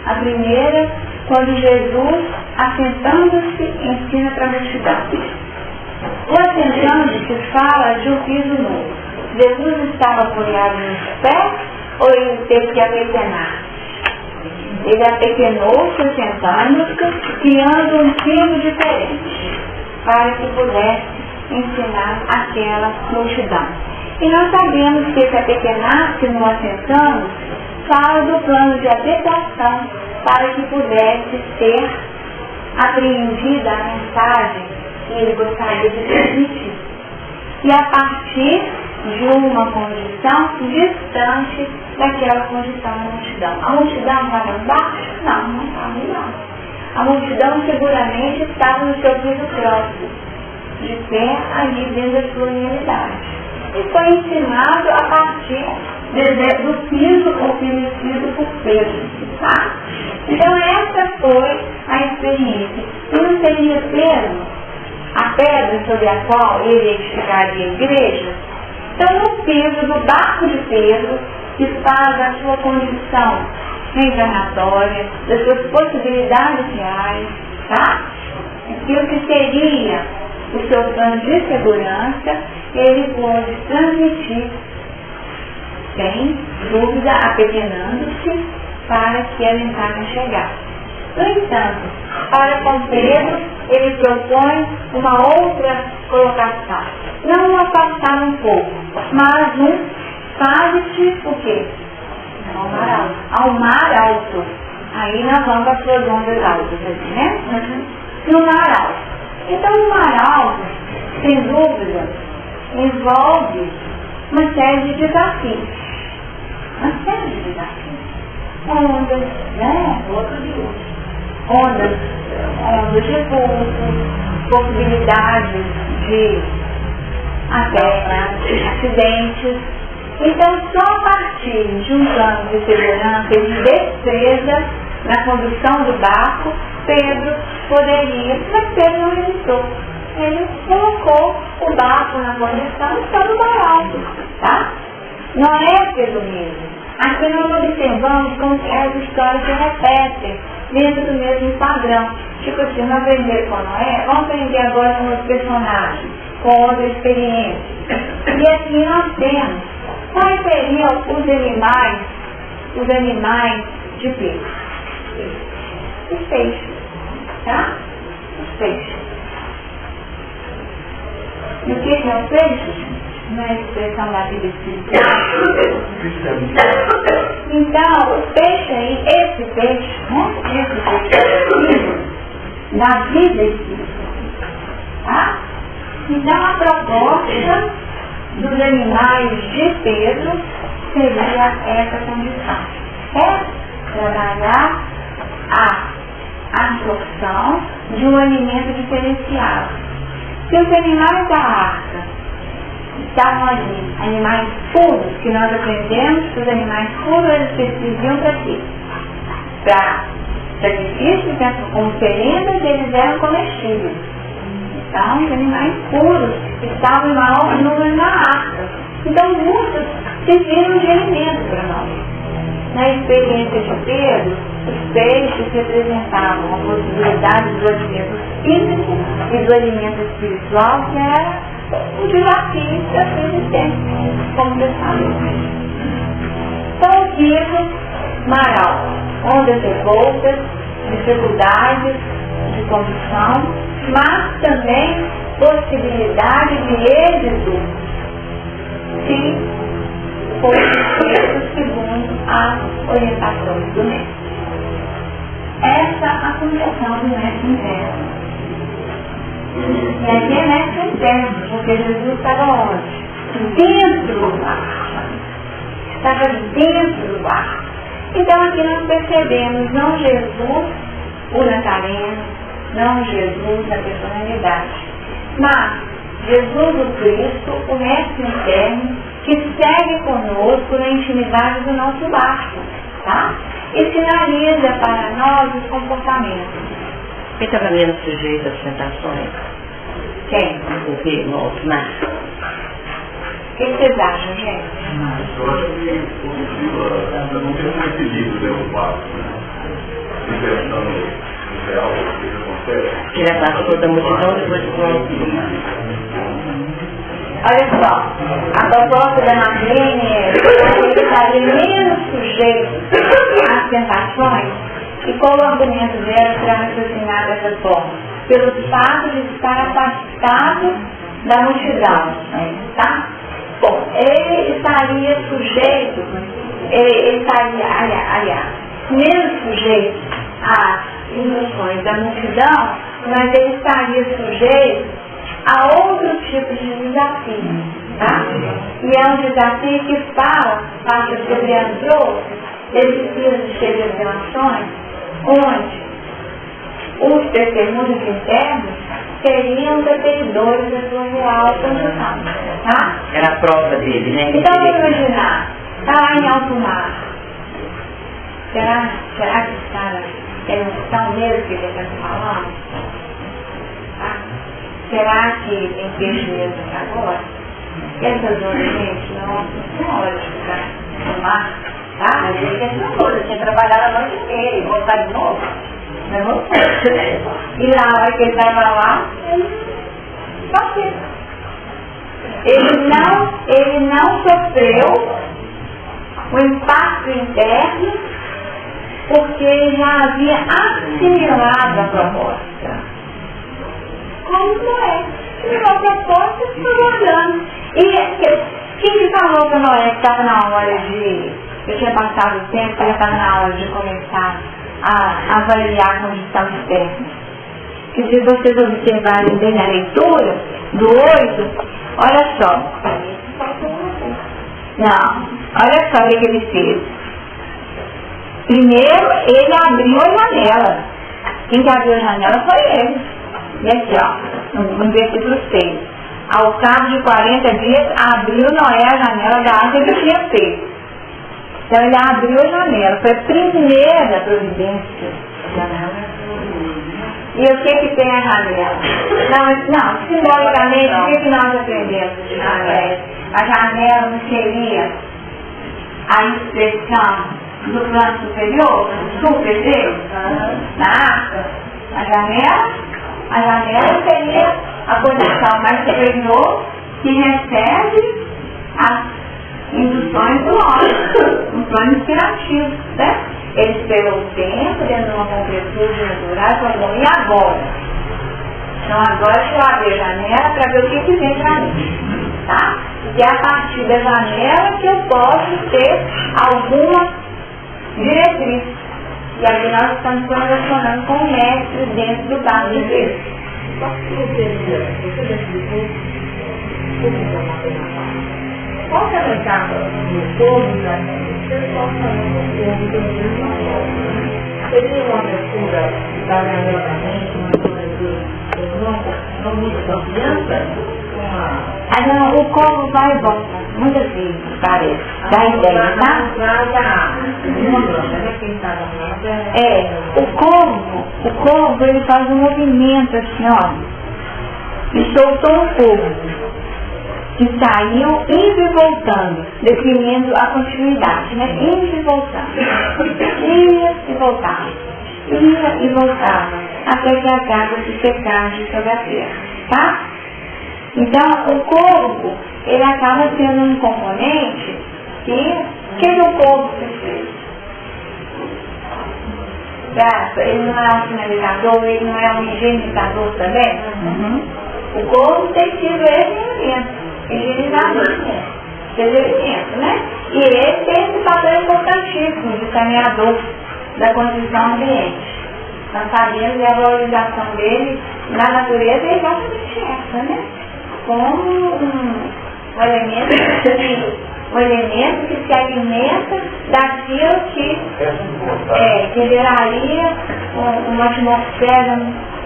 A primeira, quando Jesus, assentando-se, ensina para a multidão. O assentando-se fala de um piso novo. Jesus estava apoiado nos pés ou ele teve que apequenar? Ele apequenou-se assentando-se, criando um piso diferente, para que pudesse ensinar aquela multidão. E nós sabemos que esse apequenar-se no assentando-se fala do plano de adequação para que pudesse ser apreendida a mensagem que ele gostaria de transmitir. E a partir de uma condição distante daquela condição da multidão. A multidão estava embaixo? Não, não estava embaixo. A multidão seguramente estava no seu piso próprio, de pé ali dentro da sua realidade. E foi ensinado a partir do piso oferecido por Pedro. Tá? Então essa foi a experiência. E não seria Pedro a pedra sobre a qual ele edificaria a igreja? Então no piso do barco de Pedro, que faz a sua condição reencarnatória, das suas possibilidades reais, tá? Aquilo que seria o seu plano de segurança, ele pode transmitir, sem dúvida, apequenando-se para que a mensagem chegasse. No entanto, para com Pedro, ele propõe uma outra colocação. Não um afastar um pouco, mas um faz-te o quê? Ao mar alto. Aí nós vamos para as suas ondas altas, né? No mar alto. Então o mar alto, sem dúvida, envolve uma série de desafios. uma série de desafios. Ondas, né?
Outro de outro.
Ondas de vulto, possibilidades de até acidentes. Então, só a partir de um plano de segurança e de destreza na condução do barco, Pedro poderia, mas Pedro não hesitou. Ele colocou o barco na condição e está no mar alto, tá? Não é presumido. Aqui nós observamos como que as histórias se repetem dentro do mesmo padrão. Tipo assim, não aprender com Noé, vamos aprender agora com outro personagem, com outra experiência. E assim nós temos. Quais seriam os animais de Pedro? Os peixes, tá? Os peixes. E o que é o peixe? Na expressão da vida espiritual. Então, o peixe aí, esse peixe, né? Esse peixe da vida espiritual. Tá? Então, a proposta dos animais de Pedro seria essa condição. É trabalhar a absorção de um alimento diferenciado. Se os animais da arca estavam ali, animais puros, que nós aprendemos que os animais puros eles precisam para quê? Para sacrifícios, como oferendas, eles eram comestíveis. Então, os animais puros estavam em maior número na arca. Então, muitos serviram de alimento para nós. Na experiência de Pedro, os peixes representavam a possibilidade do alimento físico e do alimento espiritual, que era um desafio da existência, como Deus sabe. Então, vivo, mar alto, ondas revoltas, dificuldades de condição, mas também possibilidade de êxito se for feito segundo as orientações do mestre. Essa é a condição do mestre interno. E aqui é mestre interno, porque Jesus estava onde? Dentro do barco. Estava dentro do barco. Então aqui nós percebemos não Jesus, o Nazareno, não Jesus na personalidade, mas Jesus o Cristo, o mestre interno, que segue conosco na intimidade do nosso barco, tá? E sinaliza para nós os comportamentos.
Quem estava menos sujeito às tentações?
Quem?
O que no alto mar?
O que vocês acham, gente?
Eu acho que o não tem um equilíbrio dentro do barco, né? Inversando o real, o que acontece.
Que ele afastou da multidão depois de pronto.
Olha só, a proposta da Marlene é ele estaria menos sujeito às tentações, e qual o argumento dela para raciocinar dessa forma? Pelo fato de estar afastado da multidão, tá? Bom, ele estaria sujeito, ele estaria, aliás, menos sujeito às induções da multidão, mas ele estaria sujeito a outro tipo de desafio, tá? E é um desafio que fala, acho que o Adriano trouxe, ele precisa de revelações onde os testemunhos internos seriam detenidores da sua real condição, tá?
Era a prova dele, né?
Então vamos imaginar, está lá em alto mar. Será que os caras têm noção mesmo que ele está falando? Tá? Será que tem peixe mesmo aqui agora? Essas horas, gente, não é hora de ficar no mar, tá?
Mas ele questionou, eu tinha trabalhado a noite inteira, e voltar de novo.
Não é você. E na hora que ele estava lá, ele passou. Ele não sofreu o impacto interno, porque ele já havia assimilado a proposta. Como Noé? Assimilou a proposta e foi olhando. E quem falou para Noé que estava na hora de... Eu tinha passado o tempo, já estava na hora de começar a avaliar a condição externa. Que se vocês observarem bem a leitura do 8, olha só. Não, Olha só o que ele fez. Primeiro, ele abriu a janela. Quem que abriu a janela foi ele. E aqui, ó, no versículo 6. Ao cabo de 40 dias, abriu Noé a janela da arca que tinha feito. Então ele abriu a janela. Foi a primeira providência. E o que tem a janela? Não, simbolicamente, o que nós aprendemos de janela? A janela não seria a expressão do plano superior, do super Deus, na arca. A janela seria a posição mais superior que recebe as induções do homem, um plano inspirativo, né? Ele esperou o tempo, dentro de uma concretude natural, e falou, e agora? Então agora deixa eu abrir a janela para ver o que vem para mim, tá? E é a partir da janela que eu posso ter alguma diretriz. E aqui nós estamos conversando com o mestre dentro do barco de Deus.
Qual que é a etapa do povo da gente? Vocês estão falando do povo que não tem uma forma. Seria uma abertura da realmente, uma coisa não muito confiança?
Não, o como vai e volta, muitas vezes, parece, dá ideia, tá? O corvo, ele faz um movimento assim, ó, e soltou um fogo, que saiu indo e voltando, definindo a continuidade, né? Indo e voltando, ia e voltava, ia e voltava, até que as águas se secassem sobre a terra, tá? Então, o corvo, ele acaba sendo um componente que o corvo fez? Ele não é um sinalizador, ele não é um higienizador também? O corvo tem sido esse higienizador, desenvolvimento, né? E ele tem esse papel importantíssimo de saneador da condição ambiente. Nós sabemos que a valorização dele na natureza é exatamente essa, né? Como um elemento que se alimenta daquilo que geraria uma atmosfera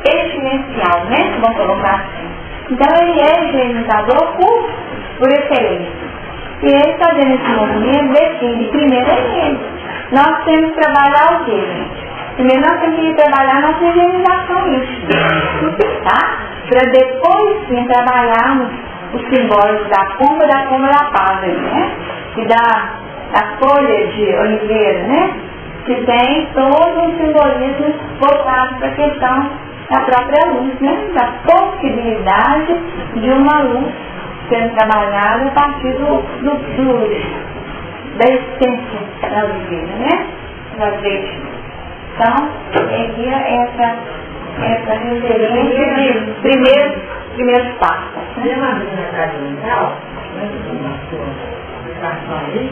exponencial, né? Vamos colocar assim. Então ele é higienizador por excelência. E ele fazendo esse movimento define, primeiro é ele. Nós temos que trabalhar o quê, gente? Primeiro nós temos que trabalhar nossa higienização íntima, tá? Para depois sim trabalharmos os simbólicos da pomba da paz, né? E da folha de oliveira, né? Que tem todo um simbolismo voltado para a questão da própria luz, né? Da possibilidade de uma luz sendo trabalhada a partir da essência da oliveira, né? Do azeite. Então, aqui essa referência de primeiros passos.
Mesmo a minha casa mental, na sua explicação aí,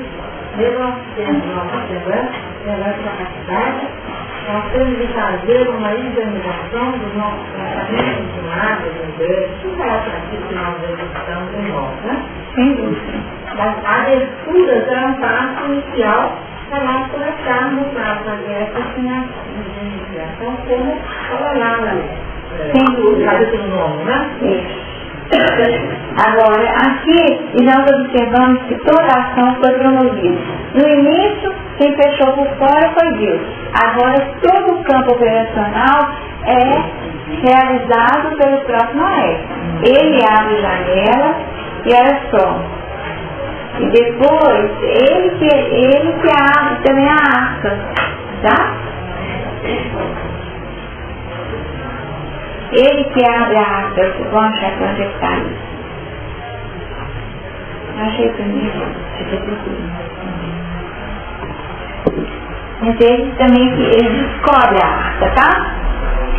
mesmo nós temos uma observância, perante a capacidade, nós temos de fazer uma higienização dos nossos pensamentos, imagens, ideias, tudo aquilo que nós executamos em nós, né?
Sem dúvida.
A abertura já é um passo inicial para nós começarmos a fazer essa higienização como colonar
sem dúvida.
Cada tem um nome, né?
Isso. Agora, aqui, e nós observamos que toda a ação foi promovida. No início, quem fechou por fora foi Deus. Agora, todo o campo operacional é realizado pelo próprio Noé. Ele abre janela e olha só. E depois, ele que abre também a arca, tá? Ele que abre a arca, vocês vão achar que onde está isso. Achei pra mim, deixa eu procurar. Mas ele também, ele descobre a arca, tá?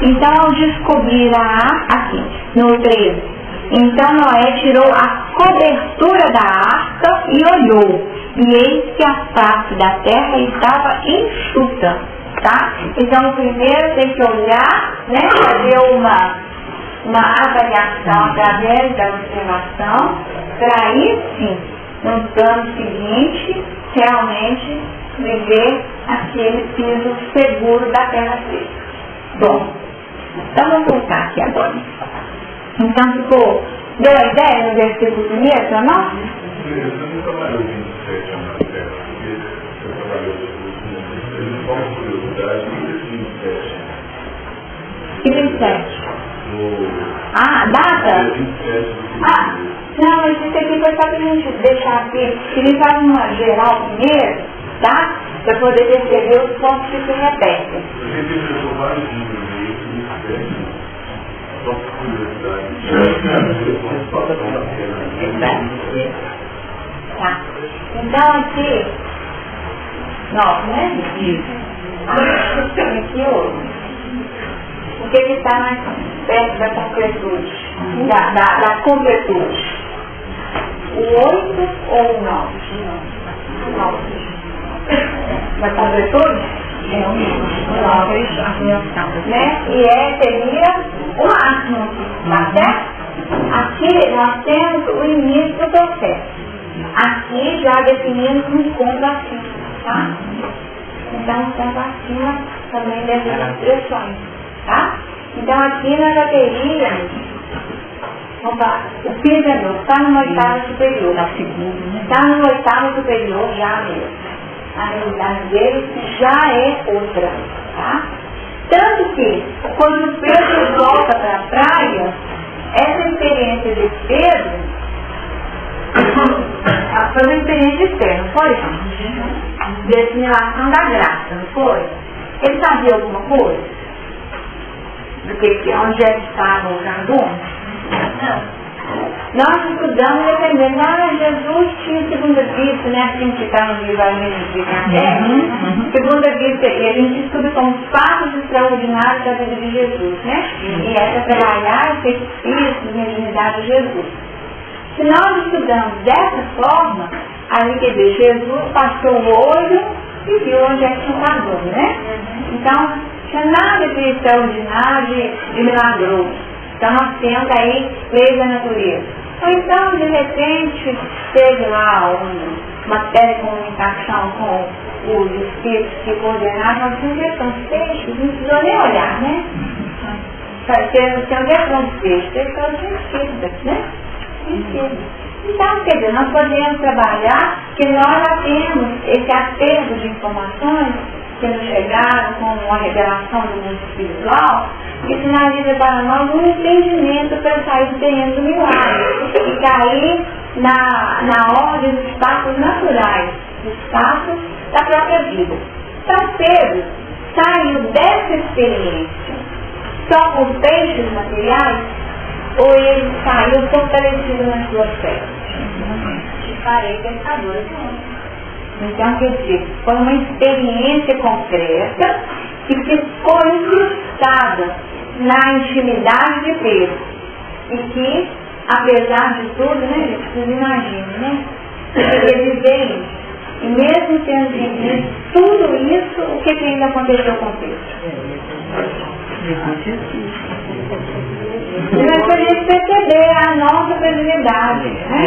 Então, ao descobrir a arca, aqui, no 13, então Noé tirou a cobertura da arca e olhou, e eis que a face da terra estava enxuta, tá? Então, primeiro tem que olhar, né, fazer uma avaliação através da observação, para aí sim no plano seguinte, realmente viver aquele piso seguro da terra firme. Bom, então vamos voltar aqui agora. Então ficou, deu a ideia no versículo 1º para nós?
Você não trabalhou 27 anos na terra, porque você trabalhou com uma curiosidade, e 27.
E 27?
Ah,
data?
27.
Não, mas isso aqui foi só para a gente deixar aqui, que ele faz uma geral primeiro, tá? Para poder perceber os pontos que se repetem.
A gente interessou vários números aí, 27. Só por curiosidade.
Tá. Então aqui, 9, né? Aqui 8. O que está mais perto da concretude? Da completude? O 8 ou o 9? 9. Da completude? É o 9. Né? E seria o máximo, tá certo? Aqui nós temos o início do processo. Aqui já definimos um encontro assim, tá? Então estamos acima também dessas expressões, tá? Então aqui nós já teríamos, o piso é novo, está numa oitava superior. Está numa oitava superior já mesmo. A realidade dele já é outra, tá? Tanto que quando o Pedro volta para a praia, essa experiência de Pedro foi uma experiência externa, não foi? De assimilação da graça, não foi? Ele sabia alguma coisa? Do que onde é que estava o jardim? Não. Nós estudamos e aprendemos, Jesus tinha segunda vista, né? Assim que está no livro de Kardec. Segunda vista, e a gente estuda como fatos extraordinários da vida de Jesus, né? E essa trabalhar esse espírito de mediunidade de Jesus. Se nós estudamos dessa forma, aí quer dizer, Jesus passou o olho e viu onde é que tinha um vazio, né? Então, não tinha nada de extraordinário, de milagroso. Então nós temos aí leis da natureza. Ou então, de repente, teve lá uma telecomunicação com os espíritos que coordenaram, nós tínhamos ver os peixes, não precisou nem olhar, né? Temos ver os peixes, eles são espíritas, né? Então, quer dizer, nós podemos trabalhar que nós já temos esse acervo de informações que nos chegaram com uma revelação do mundo espiritual, que sinaliza para nós um entendimento para sair do terreno do milagre e cair na ordem dos espaços naturais, dos espaços da própria vida. Então, Pedro saiu dessa experiência só com peixes materiais, ou ele saiu fortalecido na sua fé?
Te farei pescadores.
Então, quer dizer, foi uma experiência concreta que ficou incrustada na intimidade de Pedro. E que, apesar de tudo, né, gente, vocês imaginam, né? Ele veio, e mesmo tendo vivido tudo isso, o que ainda aconteceu com Pedro? Mas para a gente perceber a nossa fragilidade, né?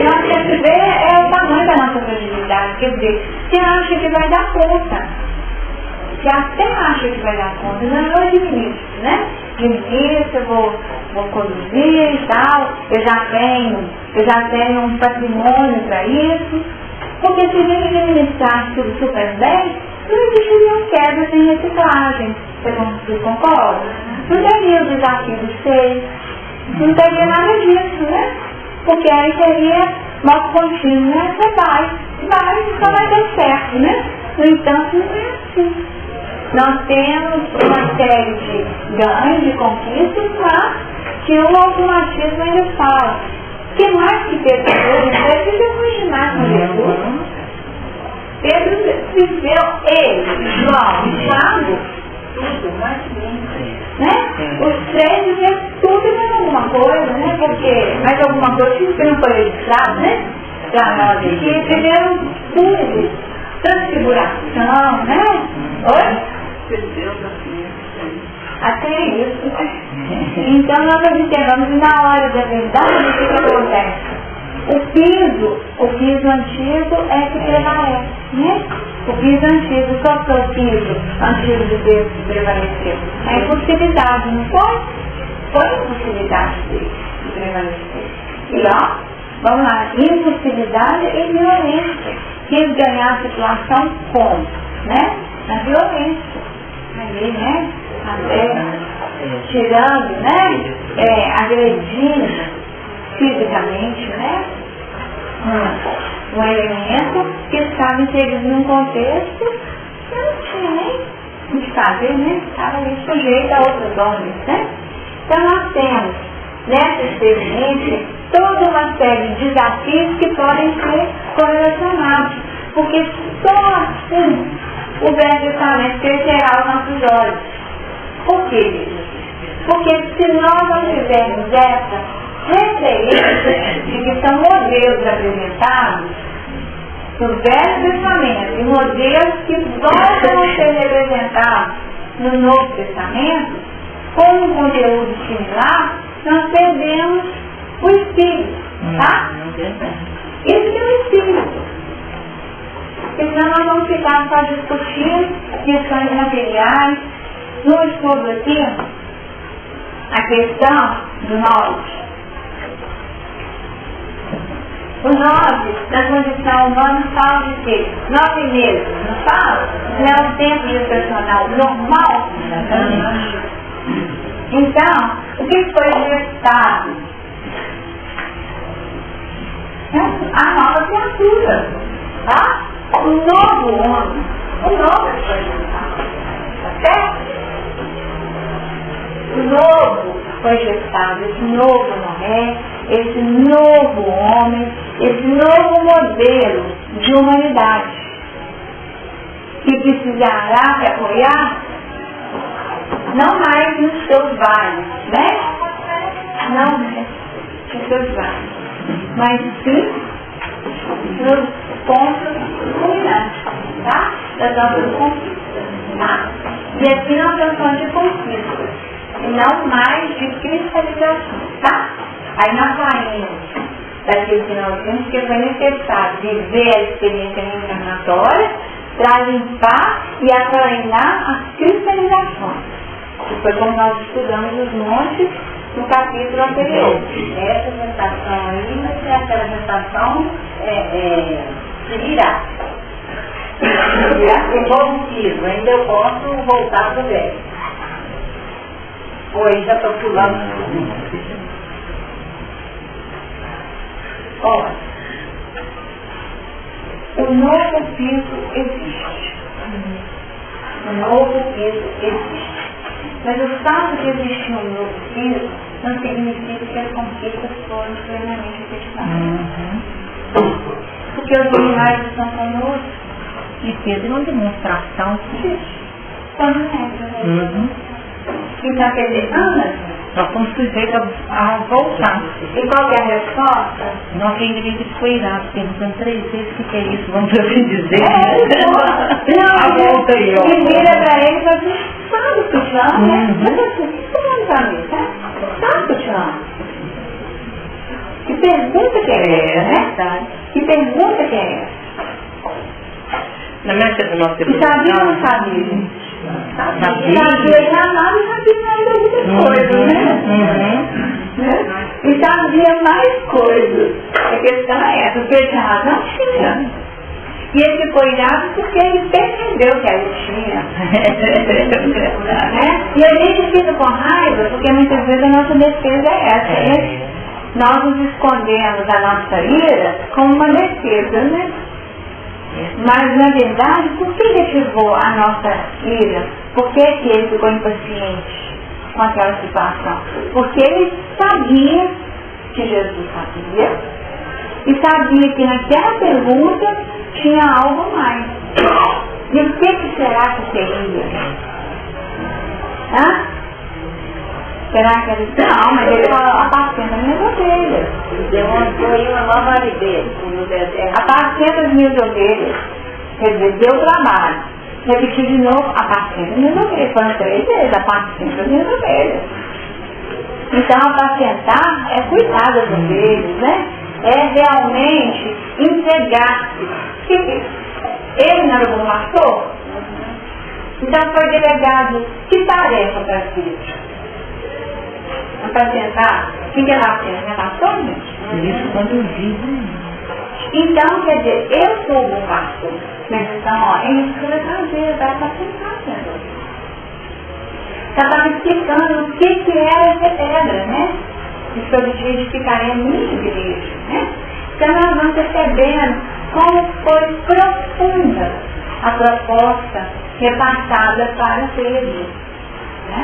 Nós temos que ver o tamanho da nossa fragilidade. Quer dizer, se acha que vai dar conta, se até acha que vai dar conta, não é administro, né? Administro, vou conduzir e tal, eu já tenho um patrimônio para isso, porque se a gente administrar tudo super bem, não existiriam quebras em reciclagem. Você concorda? Não teria o desafio do ser, não teria nada disso, né? Porque aí seria modo contínuo, né? Você vai, só vai dar certo, né? No entanto, não é assim. Nós temos uma série de ganhos, de conquistas, mas que o automatismo ainda fala. O que mais que Pedro fez? Ele imaginar com Jesus. Pedro viveu João, Tiago, tudo, mais né? Os três viveram tudo e mais alguma coisa, né? Porque mais alguma coisa que não foi registrado, né? Para nós aqui, viveram tudo. Transfiguração, né? Oi? Até isso. Então nós observamos na hora da verdade o que acontece. O piso antigo é que prevalece, né? O piso antigo, qual que é o piso antigo de Deus que prevaleceu? A impossibilidade, não foi? Foi a impossibilidade dele de prevalecer. E ó, vamos lá, impossibilidade e violência. Quis ganhar a situação como? Né? Na violência. Ali, né? Tirando, né? Agredindo fisicamente, né? Um elemento que estava inserido num contexto que não tinha nem o que fazer, né? Estava ali sujeito a outros homens, né? Então nós temos nessa experiência toda uma série de desafios que podem ser correlacionados, porque só assim o Velho Testamento crescerá aos nossos olhos. Por quê? Porque se nós não tivermos essa referência de que são modelos apresentados no Velho Testamento e modelos que voltam a ser representados no Novo Testamento, com um conteúdo similar, nós perdemos o Espírito, tá? Esse é o Espírito. Porque senão nós vamos ficar só discutindo questões materiais. No estudo aqui, a questão do 9. O 9, na condição humana, fala de quê? 9 meses, não fala? Não é um tempo gestacional normal? Então, o que foi gestado? A nova criatura, tá? O novo homem, o novo foi gestado, tá certo? O novo foi gestado, esse novo Noé, esse novo homem, esse novo modelo de humanidade que precisará se apoiar não mais nos seus vales, né? Não nos seus vales, mas sim nos pontos culminantes, tá? Das nossas conquistas, tá? E aqui nós estamos falando de conquistas e não mais de cristalização, tá? Aí nós saímos daquilo que nós vimos, que foi necessário viver a experiência reencarnatória para limpar e acalmar as cristalizações. Que foi como nós estudamos os montes no capítulo anterior.
Essa gestação aí, mas é aquela gestação se virar. Evolutivo, ainda eu posso voltar para o velho. Oi, já estou pulando.
Olha, o novo piso existe. O novo piso existe. Mas o fato de existir um novo piso não significa que as conquistas foram plenamente efetivadas. Porque os animais estão conosco.
E fez uma demonstração
disso. Quando é, então, quer dizer,
nós estamos sujeitos a voltar.
E qual que é a resposta?
Nossa igreja foi irada, perguntando 3 vezes o que é isso, vamos assim dizer.
A volta aí, ó. E vira pra ele e fala assim, sabe o que te amo, né? Mas assim, você pra mim, tá? Sabe o que te amo? Que pergunta que é essa, né? Que pergunta que é essa?
Na meta do nosso
e sabia ou não sabia? Sabia e amava e sabia mais algumas coisas, né? E sabia mais coisas. A questão é essa, porque ele tinha razão, tinha. E ele ficou irado porque ele percebeu que ele tinha. E a gente fica com raiva porque muitas vezes a nossa defesa é essa, né? Nós nos escondemos a nossa ira como uma defesa, né? Mas, na verdade, por que ele ativou a nossa ira? Por que ele ficou impaciente com aquela situação? Porque ele sabia que Jesus sabia e sabia que naquela pergunta tinha algo mais. E o que será que seria? Será que ele... Não, mas ele falou, apacenta as minhas ovelhas.
Demonstrou aí uma nova aridez.
Apacenta as minhas ovelhas. Quer dizer, deu trabalho. Repetir de novo, apacenta as minhas ovelhas. Foram 3 vezes, apacenta as minhas ovelhas. Então, apacentar é cuidar das ovelhas, né? é realmente entregar-se. Ele não era bom pastor? Então foi delegado que tarefa para Cristo? Apresentar. O que ela fez? Não é pastor, gente?
Isso conduzir.
Então, quer dizer, eu sou o bom pastor. Mas então, ó, ele escreveu trazer, vai para sentar, né? Ela estava explicando o que era essa pedra, né? Que sobre de edificarem a minha igreja, né? Então nós vamos percebendo como foi profunda a proposta repassada para Pedro, né?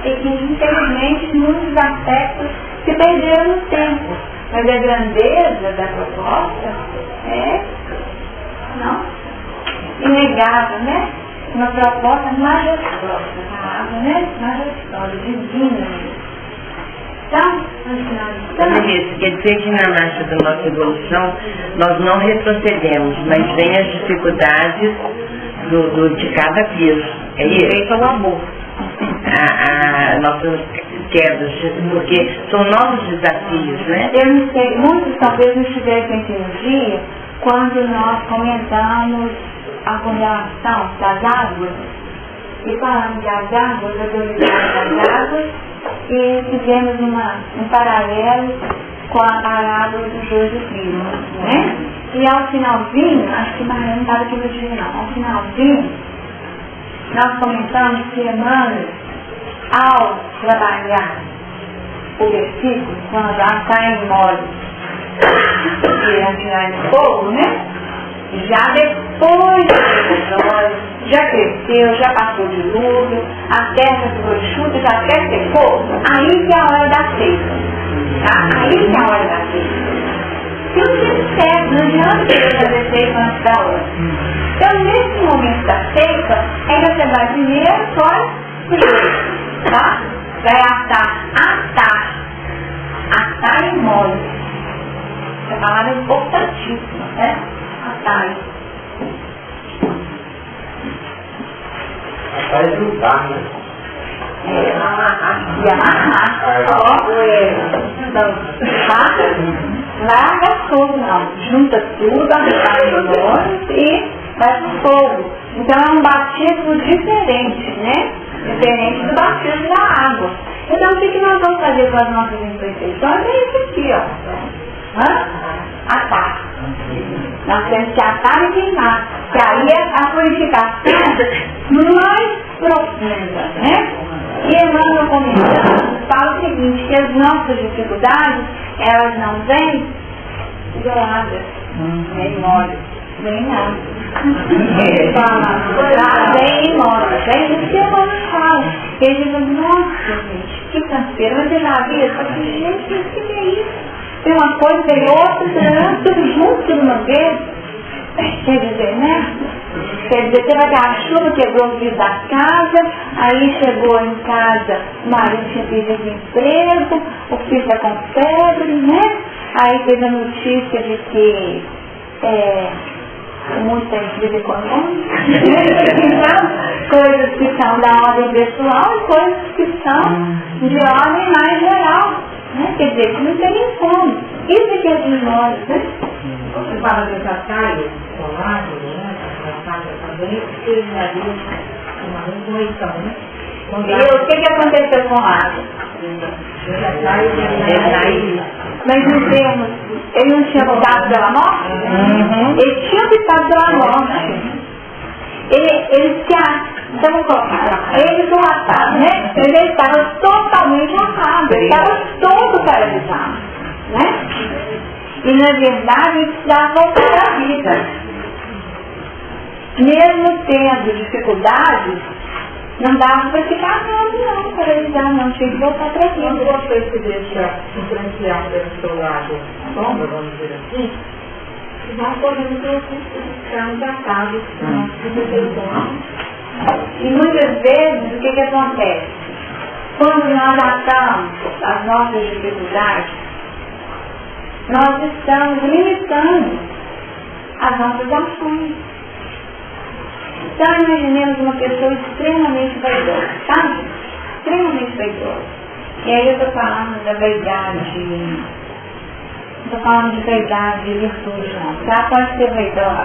E que infelizmente muitos aspectos se perderam no tempo. Mas a grandeza da proposta é inegável, né? Uma proposta majestosa, a palavra, né? Majestosa, divina. Então,
Quer dizer que na marcha da nossa evolução nós não retrocedemos, mas vem as dificuldades de cada piso. É isso?
ao amor.
Nossas quedas, porque são novos desafios, né?
Eu não sei, muitos talvez não estivessem aqui no dia quando nós comentamos a congelação das águas e falamos das águas, da dualidade das águas e fizemos um paralelo com a parábola do joio do trigo, né? E ao finalzinho, acho que Maria não estava aqui no dia não, ao finalzinho nós comentamos que Emmanuel, ao trabalhar o versículo, quando já está em mole e atirar de fogo, né? Já depois do já cresceu, já passou de dilúvio, a terra ficou enxuta, já até secou, aí que é a hora da seca. Tá? Aí que é a hora da seca. Se o tempo certo, não adianta eu fazer seca antes da hora. Então, nesse momento da seca, aí você vai primeiro fora o joio, tá? Vai atar em mole. Essa palavra é importantíssima, né? Atar.
Atar é juntar, né?
E amarrar. Então, larga tudo, não. Junta tudo, amarra em mole e vai pro fogo. Então é um batismo diferente, né? Diferente do batismo da água. Então o que nós vamos fazer com as nossas imperfeições? É isso aqui, ó. Atar. Nós temos que atar e queimar. Que aí é a purificação mais profunda, né? E Emmanuel comentando, fala o seguinte, que as nossas dificuldades, elas não vêm isoladas, nem moles, nem nada. Vem embora, vem no que Emmanuel fala. Ele diz, nossa gente, que canseira, mas eu já vi, eu falei, gente, o que é isso? Tem uma coisa, tem outra, tudo junto de uma vez. Quer dizer, né? Quer dizer, teve aquela chuva, quebrou o vidro da casa, aí chegou em casa, o marido tinha perdido emprego, o filho está com febre, né? Aí teve a notícia de que o mundo está em crise econômica. Então, coisas que são da ordem pessoal e coisas que são de ordem mais geral. Né? Quer dizer, que não tem nem como. Isso que é de nós, né?
Você fala dessa caia, solar, né? A caia também, porque já viu uma correção, né?
E o que aconteceu com o Rafa? Mas em termos, ele não tinha optado pela morte? Ele tinha optado pela morte. Ele vamos colocar, ele do rapaz, né? Ele estava totalmente arrasado, ele estava todo paralisado, né? E na verdade ele precisava voltar à vida. Mesmo tendo dificuldades, não dava para ficar não, paralisado, não, tinha que voltar para aqui.
Quando você se deixa influenciar pelo seu lado sombra, vamos dizer assim, nós podemos ficar engajados
E muitas vezes, o que acontece? Quando nós atamos as nossas dificuldades, nós estamos limitando as nossas ações. Então, imaginemos uma pessoa extremamente vaidosa, sabe? Extremamente vaidosa. E aí eu estou falando da vaidade estou falando de vaidade, de virtude, não. Já pode ter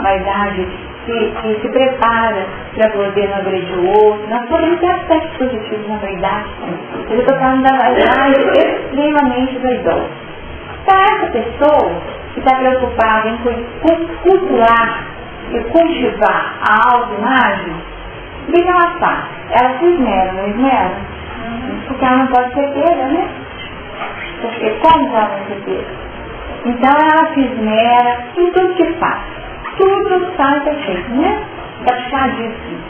vaidade que se prepara para poder não agredir o outro. Nós podemos ter aspectos positivos na vaidade também. Eu estou falando da vaidade extremamente vaidosa. Para essa pessoa que está preocupada em cultuar e cultivar a autoimagem, o que ela faz? Ela se esmera, não esmera? Porque ela não pode ser pega, né? Porque como ela vai ser pega? Então ela se esmera em tudo que faz. Tudo faz perfeito, né? Praticadíssimo.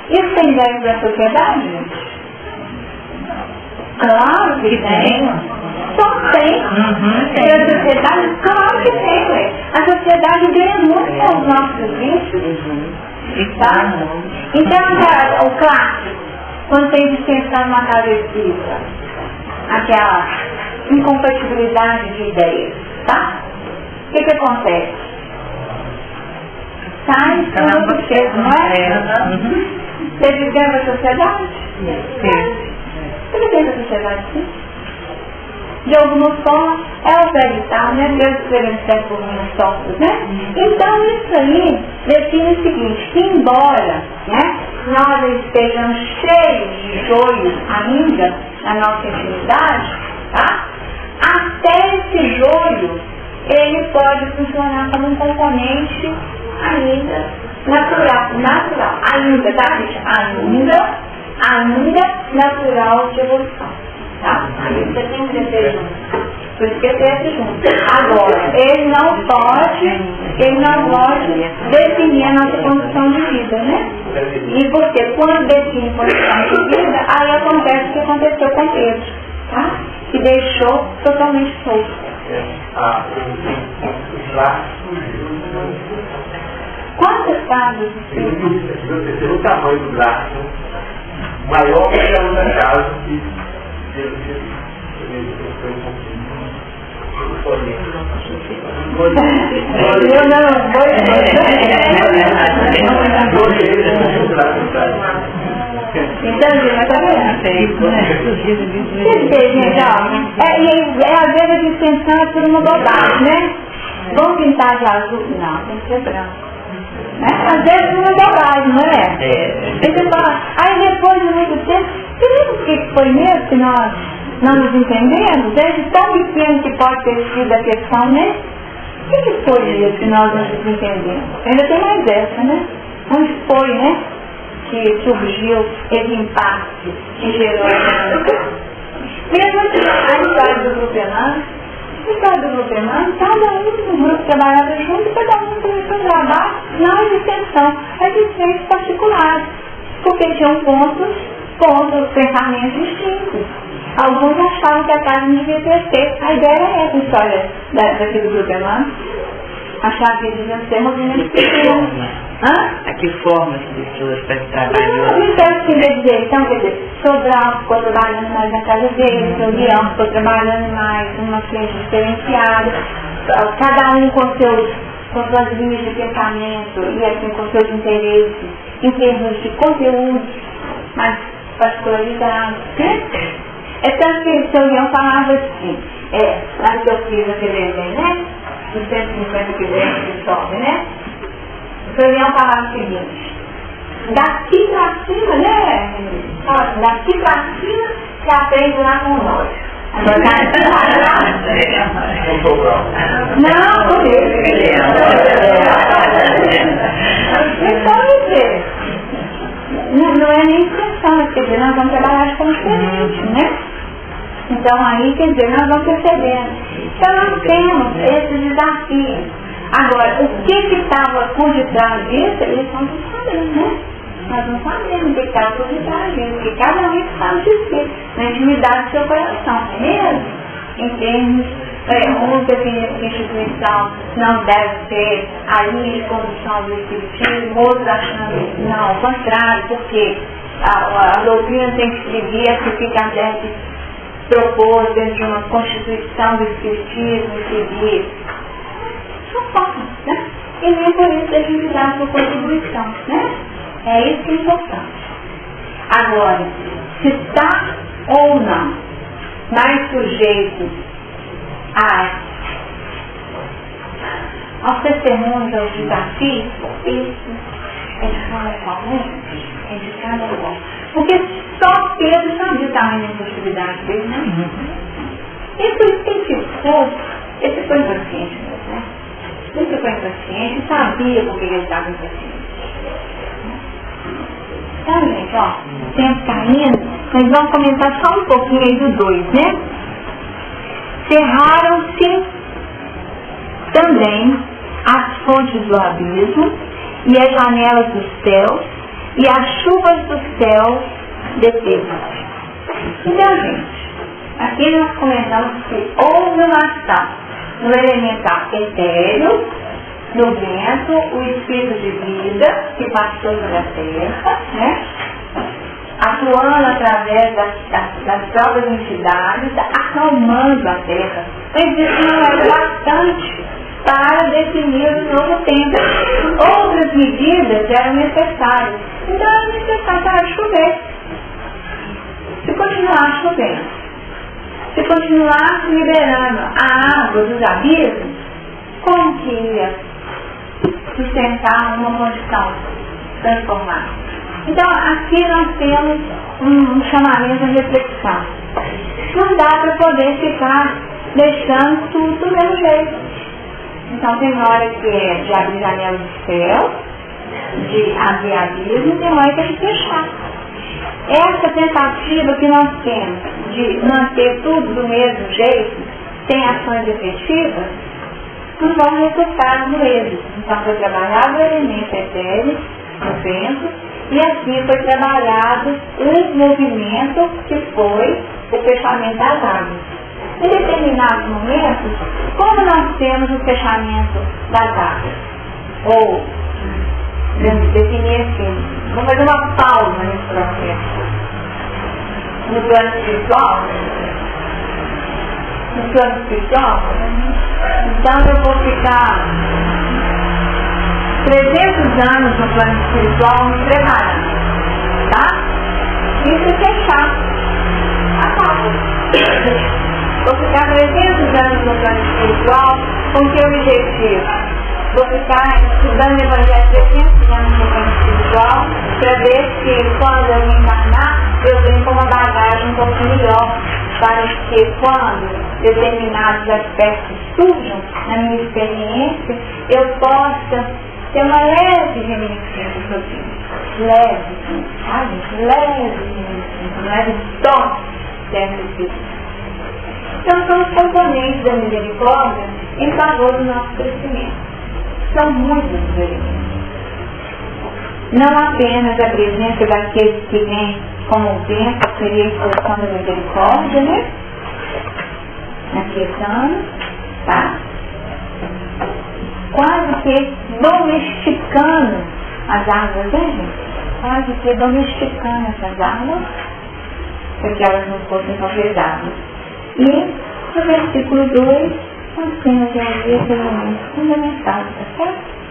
Isso tem ideia para a sociedade, gente? Claro que tem. Só tem. E a sociedade, claro que tem, ué. A sociedade ganha muito com os nossos vícios. Tá? Então, o clássico, quando tem distensão numa casa espírita, aquela incompatibilidade de ideias, tá? O que acontece? Sai tudo que fez, não é? Você viveu na sociedade? Você viveu na sociedade, sim? De alguma forma, é o veritável, né? Deus diferencia por uns sócios, né? Então, isso aí define o seguinte, que embora, né, nós estejamos cheios de joio ainda na nossa intimidade, tá? Até esse joio, ele pode funcionar como um componente ainda natural, ainda, tá, gente? Ainda natural de evolução. Tá? Aí você tem que ter junto. Por isso que é ter junto. Agora, ele não pode definir a nossa condição de vida, né? E porque quando define condição de vida, aí acontece o que aconteceu com Pedro, tá? Que deixou totalmente solto. Quantas casas?
O tamanho do laço maior que a outra casa que
Entendi, mas tá vendo? Gente, ó, às vezes a distensão é por uma bobagem, né? Vamos pintar de azul? Não, tem que ser branco. Às vezes uma bobagem, não é? Você fala, aí depois de muito tempo, você lembra o que foi mesmo que nós não nos entendemos? Desde tão pequeno que pode ter sido a questão, né? O que foi mesmo que nós não nos entendemos? Ainda tem mais essa, né? Onde foi, né? Que surgiu esse impacto que gerou mesmo assim, a história do grupo Elan, cada um do grupo trabalhava junto e cada um tinha seu trabalho na extensão existentes particulares, porque tinham pontos, pensamentos distintos. Alguns achavam que a casa não devia crescer. A ideia era essa história daqui do grupo Elan. Achar que devia ser movimentos pequenos.
A que forma as pessoas trabalham?
Então, quer dizer, Sobral ficou trabalhando mais na casa dele, seu Leão ficou trabalhando mais numa frente diferenciada, cada um com suas linhas de pensamento e assim com seus interesses em termos de conteúdo mais particularizados, né? É tanto que o seu Leão falava assim, lá que eu fiz aquele desenho, né? Dos 150 que sobe, né? O seu Leão falava o seguinte, daqui pra cima, né? Daqui pra cima, você aprende lá com nós. Agora, não, por isso. Então, não é nem intenção, quer dizer, nós vamos trabalhar de forma diferente, né? Então, aí, quer dizer, nós vamos percebendo. Então, nós temos esses desafios. Agora, o que estava por detrás disso, eles não sabem, né? Nós não sabemos o que estava por detrás disso, porque cada um sabe de si, na intimidade do seu coração, é mesmo? Em termos, uns definindo que a instituição não deve ser a linha de condução do espiritismo, outros achando que não, ao contrário, porque a doutrina tem que seguir aquilo que Kardec propôs dentro de uma constituição do espiritismo, seguir. São formas, né? E nem por isso deixa de dar a sua contribuição, né? É isso que é importante. Agora, se está ou não mais sujeito a aos testemunhos, aos desafios, isso é de cada qual, né? É de cada qual. Porque só Pedro sabia o tamanho da impossibilidade dele, né? E por isso que esse foi impaciente, né? Esse foi impaciente, sabia por que ele estava impaciente. Então, gente, ó, o tempo caindo, nós vamos comentar só um pouquinho aí do 2, né? Cerraram-se também as fontes do abismo e as janelas dos céus e as chuvas dos céus desceram. Então, gente, aqui nós comentamos que houve uma ação no elementar etéreo, no vento, o espírito de vida que passou sobre a terra, né? Atuando através das próprias entidades, acalmando a terra. Mas isso não era bastante para definir o novo tempo. Outras medidas eram necessárias. Então era necessário chover. Se continuar chovendo, se continuar liberando a água dos abismos, como que ia sustentar uma condição transformada? Então aqui nós temos um chamamento de reflexão. Não dá para poder ficar deixando tudo do mesmo jeito. Então tem hora que é de abrir janela do céu, de abrir abismo, tem hora que é de fechar. Essa tentativa que nós temos de manter tudo do mesmo jeito, sem ações efetivas, não vão resultar no êxito. Então foi trabalhado o elemento etéreo, o vento, e assim foi trabalhado o movimento que foi o fechamento das águas. Em determinados momentos, como nós temos o fechamento das águas? Ou, vamos definir assim, vamos fazer uma pausa nesse processo. No plano espiritual, então eu vou ficar 300 anos no plano espiritual me preparando, tá? E se fechar, acaba. Vou ficar 300 anos no plano espiritual com que objetivo? Vou ficar estudando o Evangelho 300 anos no plano espiritual para ver se quando eu me encarnar eu venho com uma bagagem um pouquinho melhor, para que quando determinados aspectos surjam na minha experiência, eu possa ter uma leve reminiscência sobre isso. Leve, sabe? Leve reminiscência, um leve toque dessa experiência. Então são os componentes da misericórdia em favor do nosso crescimento. São muitos os elementos. Não apenas a presença daqueles que vêm como o vento, seria a expressão da misericórdia, né? Naquele tá? Quase que domesticando as águas, né, gente? Quase que domesticando essas águas, para que elas não fossem convidadas. E no versículo 2, nós temos aí esse elemento fundamental, tá certo?